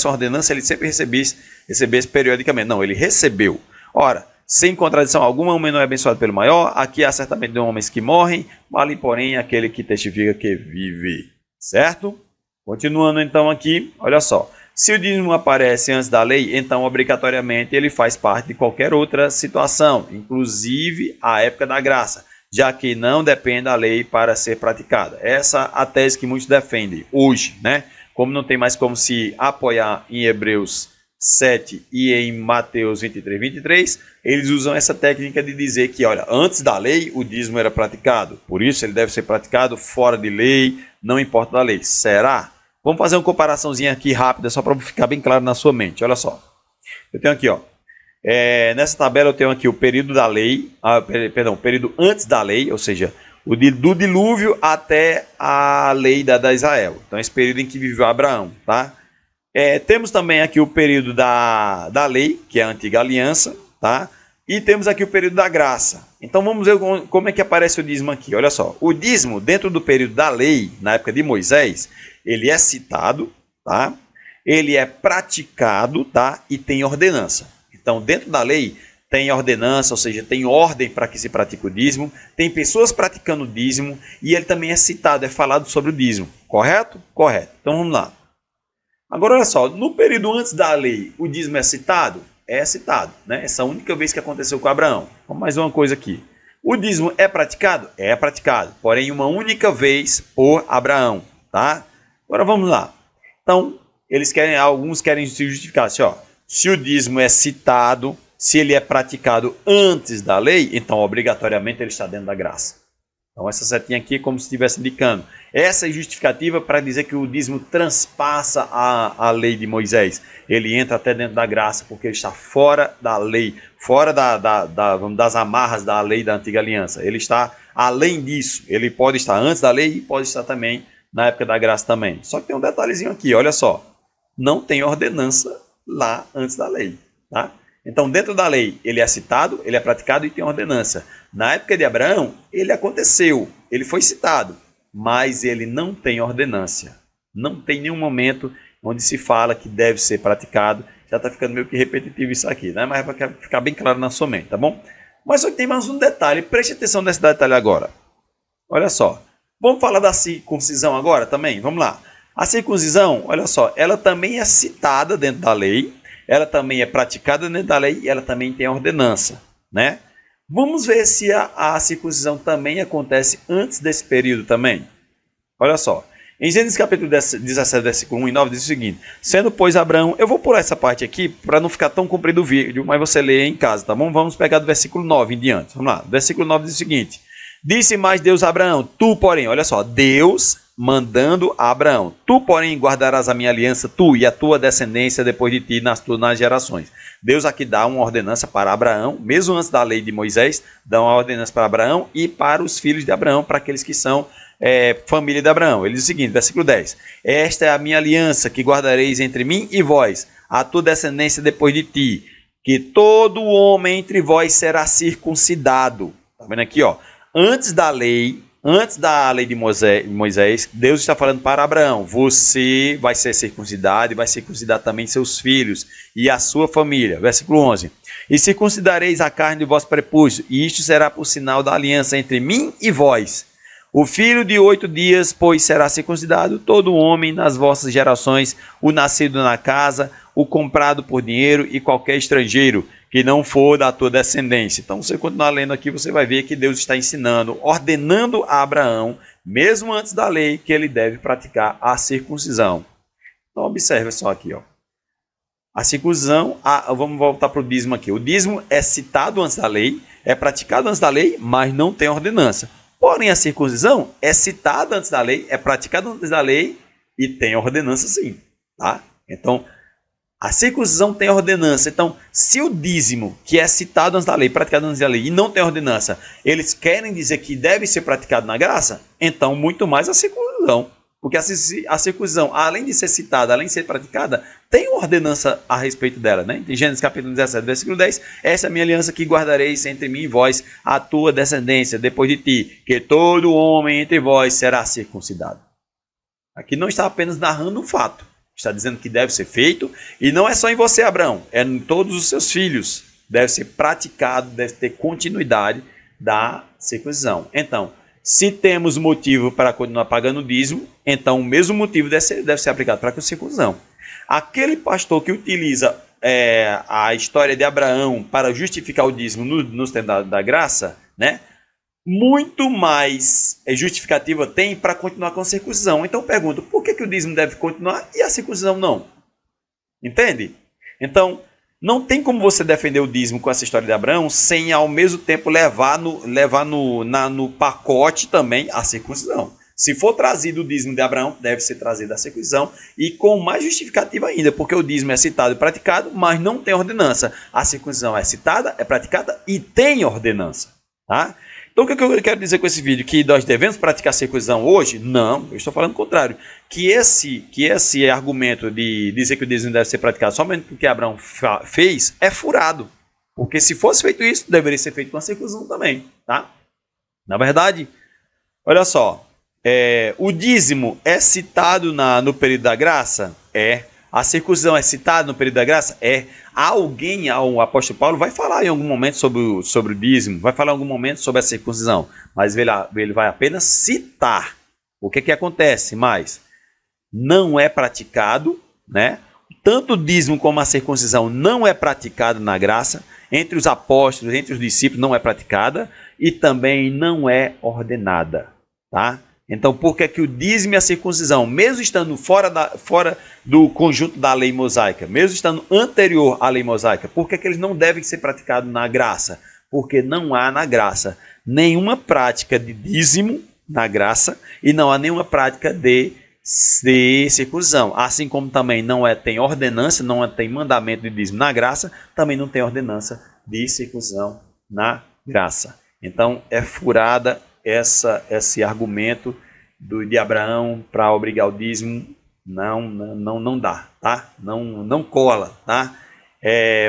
uma ordenança, ele sempre recebesse periodicamente. Não, ele recebeu. Ora, sem contradição alguma, o menor é abençoado pelo maior. Aqui há certamente de homens que morrem, vale porém aquele que testifica que vive. Certo? Continuando então aqui, olha só. Se o dízimo aparece antes da lei, então obrigatoriamente ele faz parte de qualquer outra situação, inclusive a época da graça, já que não depende da lei para ser praticada. Essa é a tese que muitos defendem hoje, né? Como não tem mais como se apoiar em Hebreus 7 e em Mateus 23, 23, eles usam essa técnica de dizer que, olha, antes da lei o dízimo era praticado, por isso ele deve ser praticado fora de lei, não importa da lei. Será? Vamos fazer uma comparaçãozinha aqui rápida, só para ficar bem claro na sua mente. Olha só, eu tenho aqui, ó, nessa tabela eu tenho aqui o período da lei, o período antes da lei, ou seja, do dilúvio até a lei da Israel. Então, esse período em que viveu Abraão, tá? Temos também aqui o período da lei, que é a antiga aliança, tá? E temos aqui o período da graça. Então, vamos ver como é que aparece o dízimo aqui. Olha só, o dízimo, dentro do período da lei, na época de Moisés, ele é citado, tá? Ele é praticado, tá? E tem ordenança. Então, dentro da lei, tem ordenança, ou seja, tem ordem para que se pratique o dízimo, tem pessoas praticando o dízimo, e ele também é citado, é falado sobre o dízimo. Correto? Correto. Então, vamos lá. Agora, olha só, no período antes da lei, o dízimo é citado? É citado, né? Essa é a única vez que aconteceu com Abraão. Vamos mais uma coisa aqui. O dízimo é praticado? É praticado, porém uma única vez por Abraão, tá? Agora vamos lá. Então, alguns querem se justificar assim, ó, se o dízimo é citado, se ele é praticado antes da lei, então obrigatoriamente ele está dentro da graça. Então essa setinha aqui é como se estivesse indicando. Essa é justificativa para dizer que o dízimo transpassa a lei de Moisés. Ele entra até dentro da graça, porque ele está fora da lei, fora das amarras da lei da antiga aliança. Ele está além disso. Ele pode estar antes da lei e pode estar também na época da graça também. Só que tem um detalhezinho aqui, olha só. Não tem ordenança lá antes da lei, tá? Então, dentro da lei, ele é citado, ele é praticado e tem ordenança. Na época de Abraão, ele aconteceu, ele foi citado, mas ele não tem ordenância. Não tem nenhum momento onde se fala que deve ser praticado. Já está ficando meio que repetitivo isso aqui, né? Mas vai ficar bem claro na sua mente, tá bom? Mas só que tem mais um detalhe, preste atenção nesse detalhe agora. Olha só, vamos falar da circuncisão agora também? Vamos lá. A circuncisão, olha só, ela também é citada dentro da lei, ela também é praticada dentro da lei e ela também tem ordenança, né? Vamos ver se a circuncisão também acontece antes desse período também. Olha só, em Gênesis capítulo 17, versículo 1 e 9, diz o seguinte: sendo, pois, Abraão, eu vou pular essa parte aqui para não ficar tão comprido o vídeo, mas você lê em casa, tá bom? Vamos pegar do versículo 9 em diante. Vamos lá, versículo 9 diz o seguinte: disse mais Deus a Abraão, tu, porém, olha só, Deus mandando a Abraão, tu, porém, guardarás a minha aliança, tu e a tua descendência depois de ti nas gerações. Deus aqui dá uma ordenança para Abraão, mesmo antes da lei de Moisés, dá uma ordenança para Abraão e para os filhos de Abraão, para aqueles que são família de Abraão. Ele diz o seguinte, versículo 10, esta é a minha aliança que guardareis entre mim e vós, a tua descendência depois de ti, que todo homem entre vós será circuncidado. Está vendo aqui, ó? Antes da lei de Moisés, Deus está falando para Abraão, você vai ser circuncidado e vai circuncidar também seus filhos e a sua família. Versículo 11, e circuncidareis a carne de vosso prepúcio, e isto será por sinal da aliança entre mim e vós. O filho de 8 dias, pois, será circuncidado, todo homem nas vossas gerações, o nascido na casa, o comprado por dinheiro e qualquer estrangeiro que não for da tua descendência. Então, você continuar lendo aqui, você vai ver que Deus está ensinando, ordenando a Abraão, mesmo antes da lei, que ele deve praticar a circuncisão. Então, observe só aqui, ó. A circuncisão, vamos voltar para o dízimo aqui. O dízimo é citado antes da lei, é praticado antes da lei, mas não tem ordenança. Porém, a circuncisão é citada antes da lei, é praticada antes da lei e tem ordenança sim. Tá? Então, a circuncisão tem ordenança. Então, se o dízimo, que é citado antes da lei, praticado antes da lei e não tem ordenança, eles querem dizer que deve ser praticado na graça, então muito mais a circuncisão. Porque a circuncisão, além de ser citada, além de ser praticada, tem uma ordenança a respeito dela, né? Em Gênesis capítulo 17, versículo 10, essa é a minha aliança que guardareis entre mim e vós, a tua descendência, depois de ti, que todo homem entre vós será circuncidado. Aqui não está apenas narrando um fato, está dizendo que deve ser feito, e não é só em você, Abraão, é em todos os seus filhos, deve ser praticado, deve ter continuidade da circuncisão. Então, se temos motivo para continuar pagando o dízimo, então o mesmo motivo deve ser aplicado para a circuncisão. Aquele pastor que utiliza a história de Abraão para justificar o dízimo nos tempos da graça, né, muito mais justificativa tem para continuar com a circuncisão. Então eu pergunto, por que o dízimo deve continuar e a circuncisão não? Entende? Então, não tem como você defender o dízimo com essa história de Abraão sem ao mesmo tempo levar no pacote também a circuncisão. Se for trazido o dízimo de Abraão, deve ser trazido a circuncisão e com mais justificativa ainda, porque o dízimo é citado e praticado, mas não tem ordenança. A circuncisão é citada, é praticada e tem ordenança. Tá? Então, o que eu quero dizer com esse vídeo? Que nós devemos praticar a circuncisão hoje? Não, eu estou falando o contrário. Que esse argumento de dizer que o dízimo deve ser praticado somente porque Abraão fez é furado. Porque se fosse feito isso, deveria ser feito com a circuncisão também. Tá? Na verdade, olha só, o dízimo é citado no período da graça? É. A circuncisão é citada no período da graça? É. O apóstolo Paulo vai falar em algum momento sobre o dízimo, vai falar em algum momento sobre a circuncisão, mas ele vai apenas citar. O que acontece? Mas não é praticado, né? Tanto o dízimo como a circuncisão não é praticado na graça, entre os apóstolos, entre os discípulos não é praticada e também não é ordenada, tá? Então, por que o dízimo e a circuncisão, mesmo estando fora do conjunto da lei mosaica, mesmo estando anterior à lei mosaica, por que eles não devem ser praticados na graça? Porque não há na graça nenhuma prática de dízimo na graça e não há nenhuma prática de circuncisão. Assim como também tem ordenança, não tem mandamento de dízimo na graça, também não tem ordenança de circuncisão na graça. Então, é furada esse argumento de Abraão para obrigar o dízimo, não dá, tá? Não cola, tá?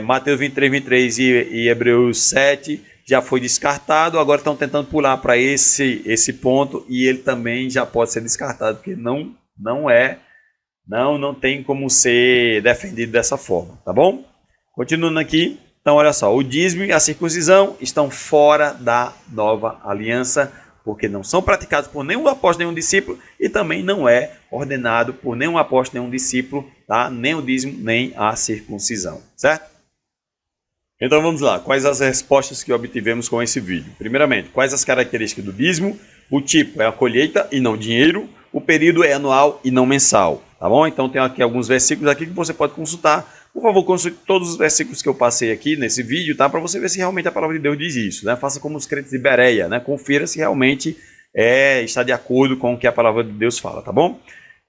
Mateus 23, 23 e Hebreus 7 já foi descartado, agora estão tentando pular para esse ponto e ele também já pode ser descartado, porque não tem como ser defendido dessa forma, tá bom? Continuando aqui, então olha só, o dízimo e a circuncisão estão fora da nova aliança, porque não são praticados por nenhum apóstolo, nenhum discípulo, e também não é ordenado por nenhum apóstolo, nenhum discípulo, tá? Nem o dízimo, nem a circuncisão, certo? Então vamos lá, quais as respostas que obtivemos com esse vídeo? Primeiramente, quais as características do dízimo? O tipo é a colheita e não dinheiro, o período é anual e não mensal, tá bom? Então tem aqui alguns versículos aqui que você pode consultar. Por favor, consulte todos os versículos que eu passei aqui nesse vídeo, tá? Para você ver se realmente a palavra de Deus diz isso, né? Faça como os crentes de Bereia, né? Confira se realmente está de acordo com o que a palavra de Deus fala, tá bom?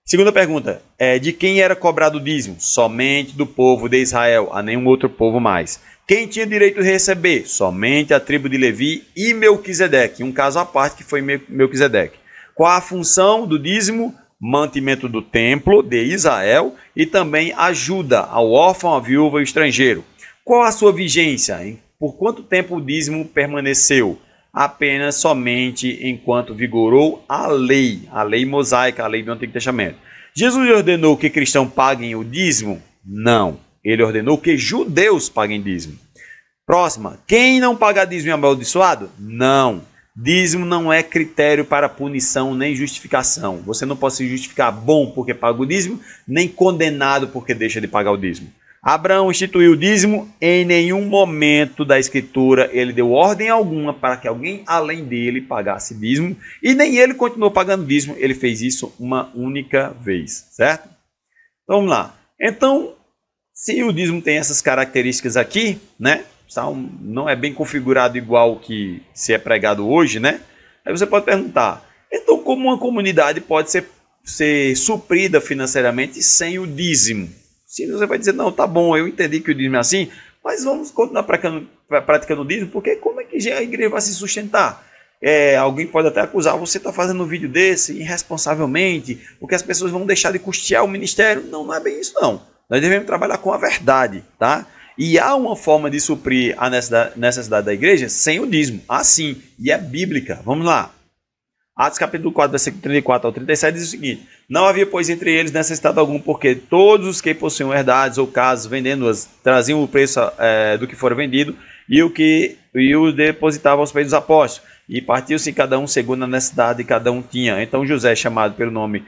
Segunda pergunta, de quem era cobrado o dízimo? Somente do povo de Israel, a nenhum outro povo mais. Quem tinha direito de receber? Somente a tribo de Levi e Melquisedeque, um caso à parte que foi Melquisedeque. Qual a função do dízimo? Mantimento do templo de Israel e também ajuda ao órfão, à viúva e ao estrangeiro. Qual a sua vigência? Por quanto tempo o dízimo permaneceu? Apenas somente enquanto vigorou a lei mosaica, a lei do Antigo Testamento. Jesus ordenou que cristãos paguem o dízimo? Não. Ele ordenou que judeus paguem dízimo. Próxima. Quem não paga dízimo é amaldiçoado? Não. Dízimo não é critério para punição nem justificação. Você não pode se justificar bom porque paga o dízimo, nem condenado porque deixa de pagar o dízimo. Abraão instituiu o dízimo, em nenhum momento da escritura ele deu ordem alguma para que alguém além dele pagasse dízimo, e nem ele continuou pagando dízimo, ele fez isso uma única vez, certo? Então vamos lá. Então, Se o dízimo tem essas características aqui, né? Não é bem configurado igual que se é pregado hoje, né? Aí você pode perguntar, então como uma comunidade pode ser suprida financeiramente sem o dízimo? Se você vai dizer, não, tá bom, eu entendi que o dízimo é assim, mas vamos continuar praticando o dízimo, porque como é que a igreja vai se sustentar? Alguém pode até acusar, você está fazendo um vídeo desse irresponsavelmente, porque as pessoas vão deixar de custear o ministério. Não, não é bem isso não. Nós devemos trabalhar com a verdade, tá? E há uma forma de suprir a necessidade da igreja sem o dízimo. Sim, e é bíblica. Vamos lá. Atos capítulo 4, versículo 34 ao 37 diz o seguinte: não havia, pois, entre eles necessidade algum, porque todos os que possuíam herdades ou casas, vendendo-as, traziam o preço do que fora vendido e o depositavam aos pés dos apóstolos. E partiu-se cada um segundo a necessidade que cada um tinha. Então José, chamado pelo nome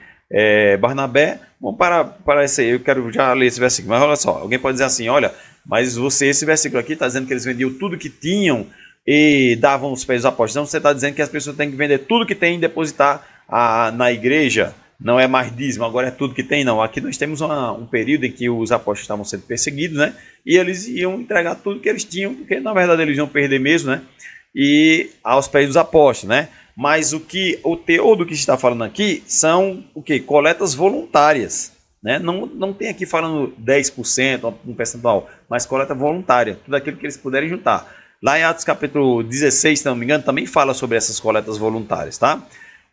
Barnabé. Bom, para esse aí, eu quero já ler esse versículo, mas olha só, alguém pode dizer assim, olha, mas esse versículo aqui está dizendo que eles vendiam tudo que tinham e davam os pés dos apóstolos. Então você está dizendo que as pessoas têm que vender tudo que tem e depositar na igreja, não é mais dízimo, agora é tudo que tem, não. Aqui nós temos um período em que os apóstolos estavam sendo perseguidos, né? E eles iam entregar tudo que eles tinham, porque na verdade eles iam perder mesmo, né? E aos pés dos apóstolos, né? Mas o teor do que está falando aqui são o quê? Coletas voluntárias, né? Não tem aqui falando 10%, um percentual, mas coleta voluntária, tudo aquilo que eles puderem juntar. Lá em Atos capítulo 16, se não me engano, também fala sobre essas coletas voluntárias, tá?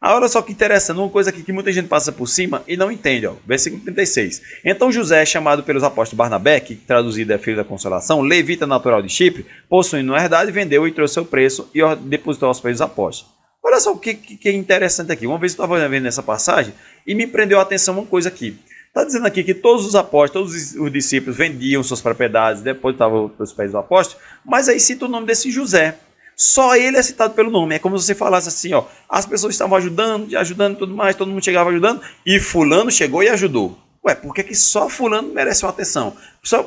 Olha só que interessante, uma coisa aqui que muita gente passa por cima e não entende, ó, versículo 36. Então José, chamado pelos apóstolos Barnabé, que traduzido é filho da consolação, levita natural de Chipre, possuindo uma herdade, vendeu e trouxe seu preço e depositou aos pés dos apóstolos. Olha só o que é interessante aqui. Uma vez eu estava vendo essa passagem e me prendeu a atenção uma coisa aqui. Está dizendo aqui que todos os apóstolos, todos os discípulos vendiam suas propriedades, depositavam aos pés dos apóstolos, mas aí cita o nome desse José. Só ele é citado pelo nome. É como se você falasse assim, ó, as pessoas estavam ajudando e tudo mais, todo mundo chegava ajudando, e fulano chegou e ajudou. Ué, por que só fulano merece uma atenção?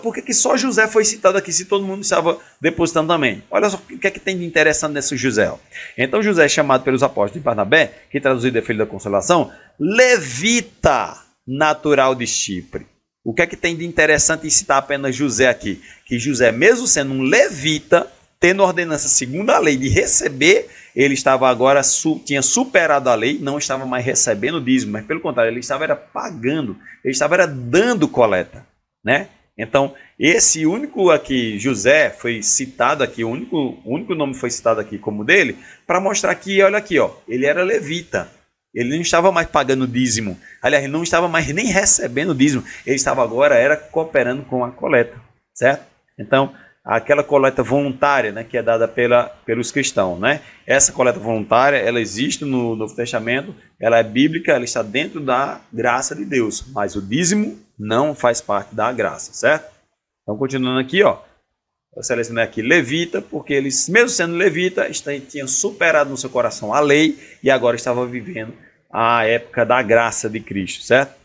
Por que só José foi citado aqui se todo mundo estava depositando também? Olha só o que é que tem de interessante nesse José. Ó. Então José é chamado pelos apóstolos de Barnabé, que traduzido é filho da consolação, levita natural de Chipre. O que é que tem de interessante em citar apenas José aqui? Que José, mesmo sendo um levita, tendo ordenança segundo a lei de receber, ele estava agora, tinha superado a lei, não estava mais recebendo dízimo, mas pelo contrário, ele estava pagando, ele estava dando coleta, né? Então, esse único aqui, José, foi citado aqui, o único nome foi citado aqui como dele, para mostrar que, olha aqui, ó, ele era levita, ele não estava mais pagando dízimo, aliás, ele não estava mais nem recebendo dízimo, ele estava agora, cooperando com a coleta, certo? Então, aquela coleta voluntária, né, que é dada pelos cristãos, né? Essa coleta voluntária, ela existe no Novo Testamento, ela é bíblica, ela está dentro da graça de Deus, mas o dízimo não faz parte da graça, certo? Então, continuando aqui, ó, eu selecionei aqui levita, porque eles, mesmo sendo levita, tinham superado no seu coração a lei e agora estavam vivendo a época da graça de Cristo, certo?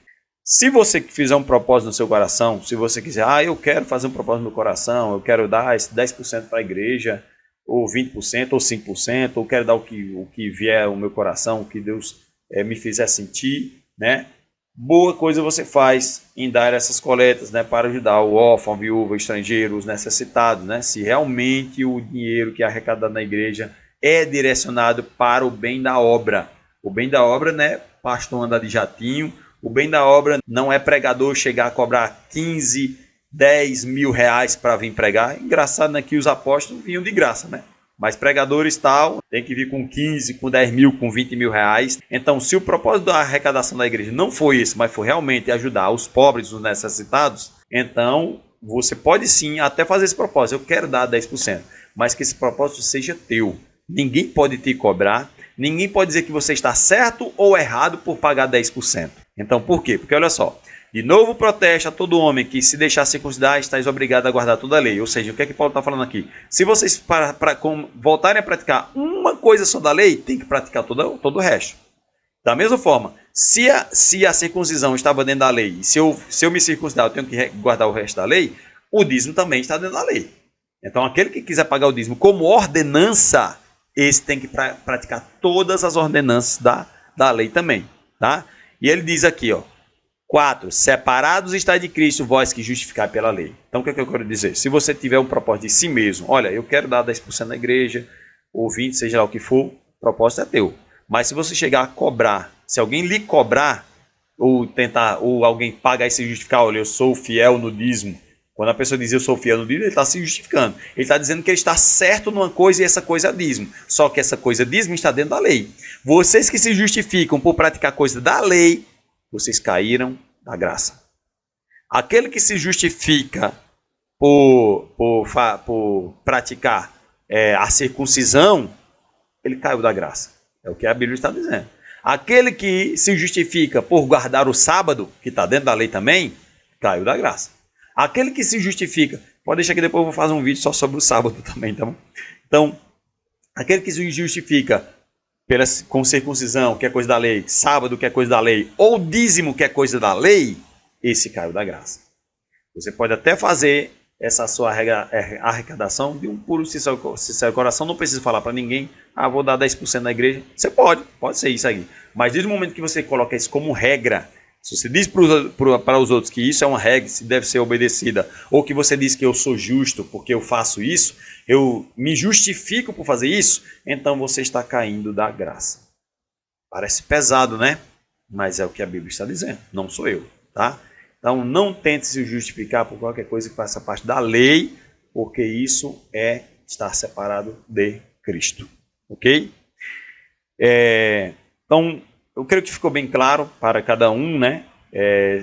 Se você fizer um propósito no seu coração, se você quiser, eu quero fazer um propósito no meu coração, eu quero dar esse 10% para a igreja, ou 20%, ou 5%, ou quero dar o que vier ao meu coração, o que Deus me fizer sentir, né? Boa coisa você faz em dar essas coletas, né, para ajudar o órfão, a viúva, o estrangeiro, os necessitados, né? Se realmente o dinheiro que é arrecadado na igreja é direcionado para o bem da obra. O bem da obra, né? Pastor anda de jatinho. O bem da obra não é pregador chegar a cobrar 15, 10 mil reais para vir pregar. Engraçado, né, que os apóstolos vinham de graça, né? Mas pregadores tal, tem que vir com 15, com 10 mil, com 20 mil reais. Então, se o propósito da arrecadação da igreja não foi esse, mas foi realmente ajudar os pobres, os necessitados, então você pode sim até fazer esse propósito. Eu quero dar 10%, mas que esse propósito seja teu. Ninguém pode te cobrar, ninguém pode dizer que você está certo ou errado por pagar 10%. Então, por quê? Porque olha só, de novo protesta todo homem que se deixar circuncidar, estáis obrigado a guardar toda a lei. Ou seja, o que é que Paulo está falando aqui? Se vocês voltarem a praticar uma coisa só da lei, tem que praticar todo o resto. Da mesma forma, se a circuncisão estava dentro da lei, e se eu me circuncidar, eu tenho que guardar o resto da lei, o dízimo também está dentro da lei. Então, aquele que quiser pagar o dízimo como ordenança, esse tem que praticar todas as ordenanças da lei também, tá? E ele diz aqui, ó, 4. Separados está de Cristo, vós que justificai pela lei. Então, o que é que eu quero dizer? Se você tiver um propósito de si mesmo, olha, eu quero dar 10% na igreja, ou 20%, seja lá o que for, o propósito é teu. Mas se você chegar a cobrar, se alguém lhe cobrar, ou tentar, ou alguém pagar e se justificar, olha, eu sou fiel no dízimo. Quando a pessoa diz eu sou fiel no dízimo, ele está se justificando. Ele está dizendo que ele está certo numa coisa e essa coisa é dízimo. Só que essa coisa dízimo está dentro da lei. Vocês que se justificam por praticar coisa da lei, vocês caíram da graça. Aquele que se justifica por praticar a circuncisão, ele caiu da graça. É o que a Bíblia está dizendo. Aquele que se justifica por guardar o sábado, que está dentro da lei também, caiu da graça. Aquele que se justifica, pode deixar que depois eu vou fazer um vídeo só sobre o sábado também, tá bom? Então, aquele que se justifica com circuncisão, que é coisa da lei, sábado, que é coisa da lei, ou dízimo, que é coisa da lei, esse caiu da graça. Você pode até fazer essa sua arrecadação de um puro sincero coração, não precisa falar para ninguém, vou dar 10% na igreja. Você pode ser isso aí. Mas desde o momento que você coloca isso como regra, se você diz para os outros que isso é uma regra, se deve ser obedecida, ou que você diz que eu sou justo porque eu faço isso, eu me justifico por fazer isso, então você está caindo da graça. Parece pesado, né? Mas é o que a Bíblia está dizendo, não sou eu, tá? Então não tente se justificar por qualquer coisa que faça parte da lei, porque isso é estar separado de Cristo, ok? Então, eu creio que ficou bem claro para cada um, né?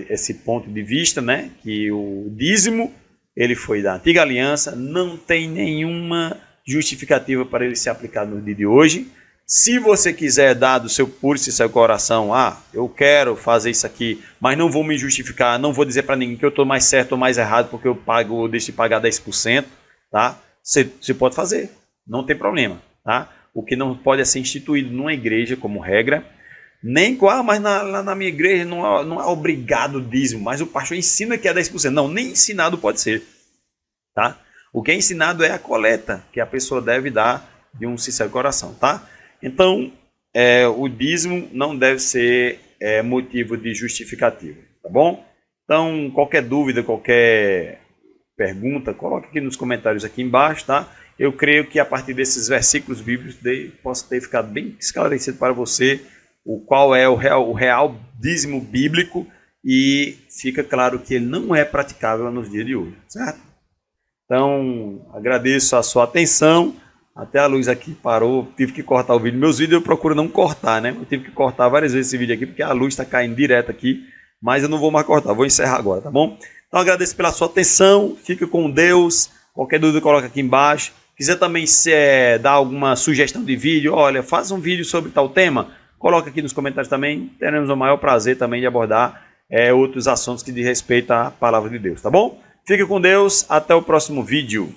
Esse ponto de vista, né? Que o dízimo, ele foi da antiga aliança, não tem nenhuma justificativa para ele ser aplicado no dia de hoje. Se você quiser dar do seu puro e sincero coração, eu quero fazer isso aqui, mas não vou me justificar, não vou dizer para ninguém que eu estou mais certo ou mais errado porque eu deixo de pagar 10%, tá? Você pode fazer, não tem problema, tá? O que não pode é ser instituído numa igreja como regra, nem mas na minha igreja não é obrigado o dízimo, mas o pastor ensina que é 10%. Não, nem ensinado pode ser, tá? O que é ensinado é a coleta que a pessoa deve dar de um sincero coração, tá? Então, o dízimo não deve ser motivo de justificativa, tá bom? Então, qualquer dúvida, qualquer pergunta, coloque aqui nos comentários aqui embaixo, tá? Eu creio que a partir desses versículos bíblicos possa ter ficado bem esclarecido para você qual é o real dízimo bíblico e fica claro que ele não é praticável nos dias de hoje, certo? Então, agradeço a sua atenção. Até a luz aqui parou, tive que cortar o vídeo. Meus vídeos eu procuro não cortar, né? Eu tive que cortar várias vezes esse vídeo aqui, porque a luz está caindo direto aqui, mas eu não vou mais cortar, vou encerrar agora, tá bom? Então agradeço pela sua atenção, fique com Deus, qualquer dúvida coloca aqui embaixo. Quiser também dar alguma sugestão de vídeo, olha, faz um vídeo sobre tal tema, coloca aqui nos comentários também, teremos o maior prazer também de abordar outros assuntos que diz respeito à palavra de Deus, tá bom? Fique com Deus, até o próximo vídeo.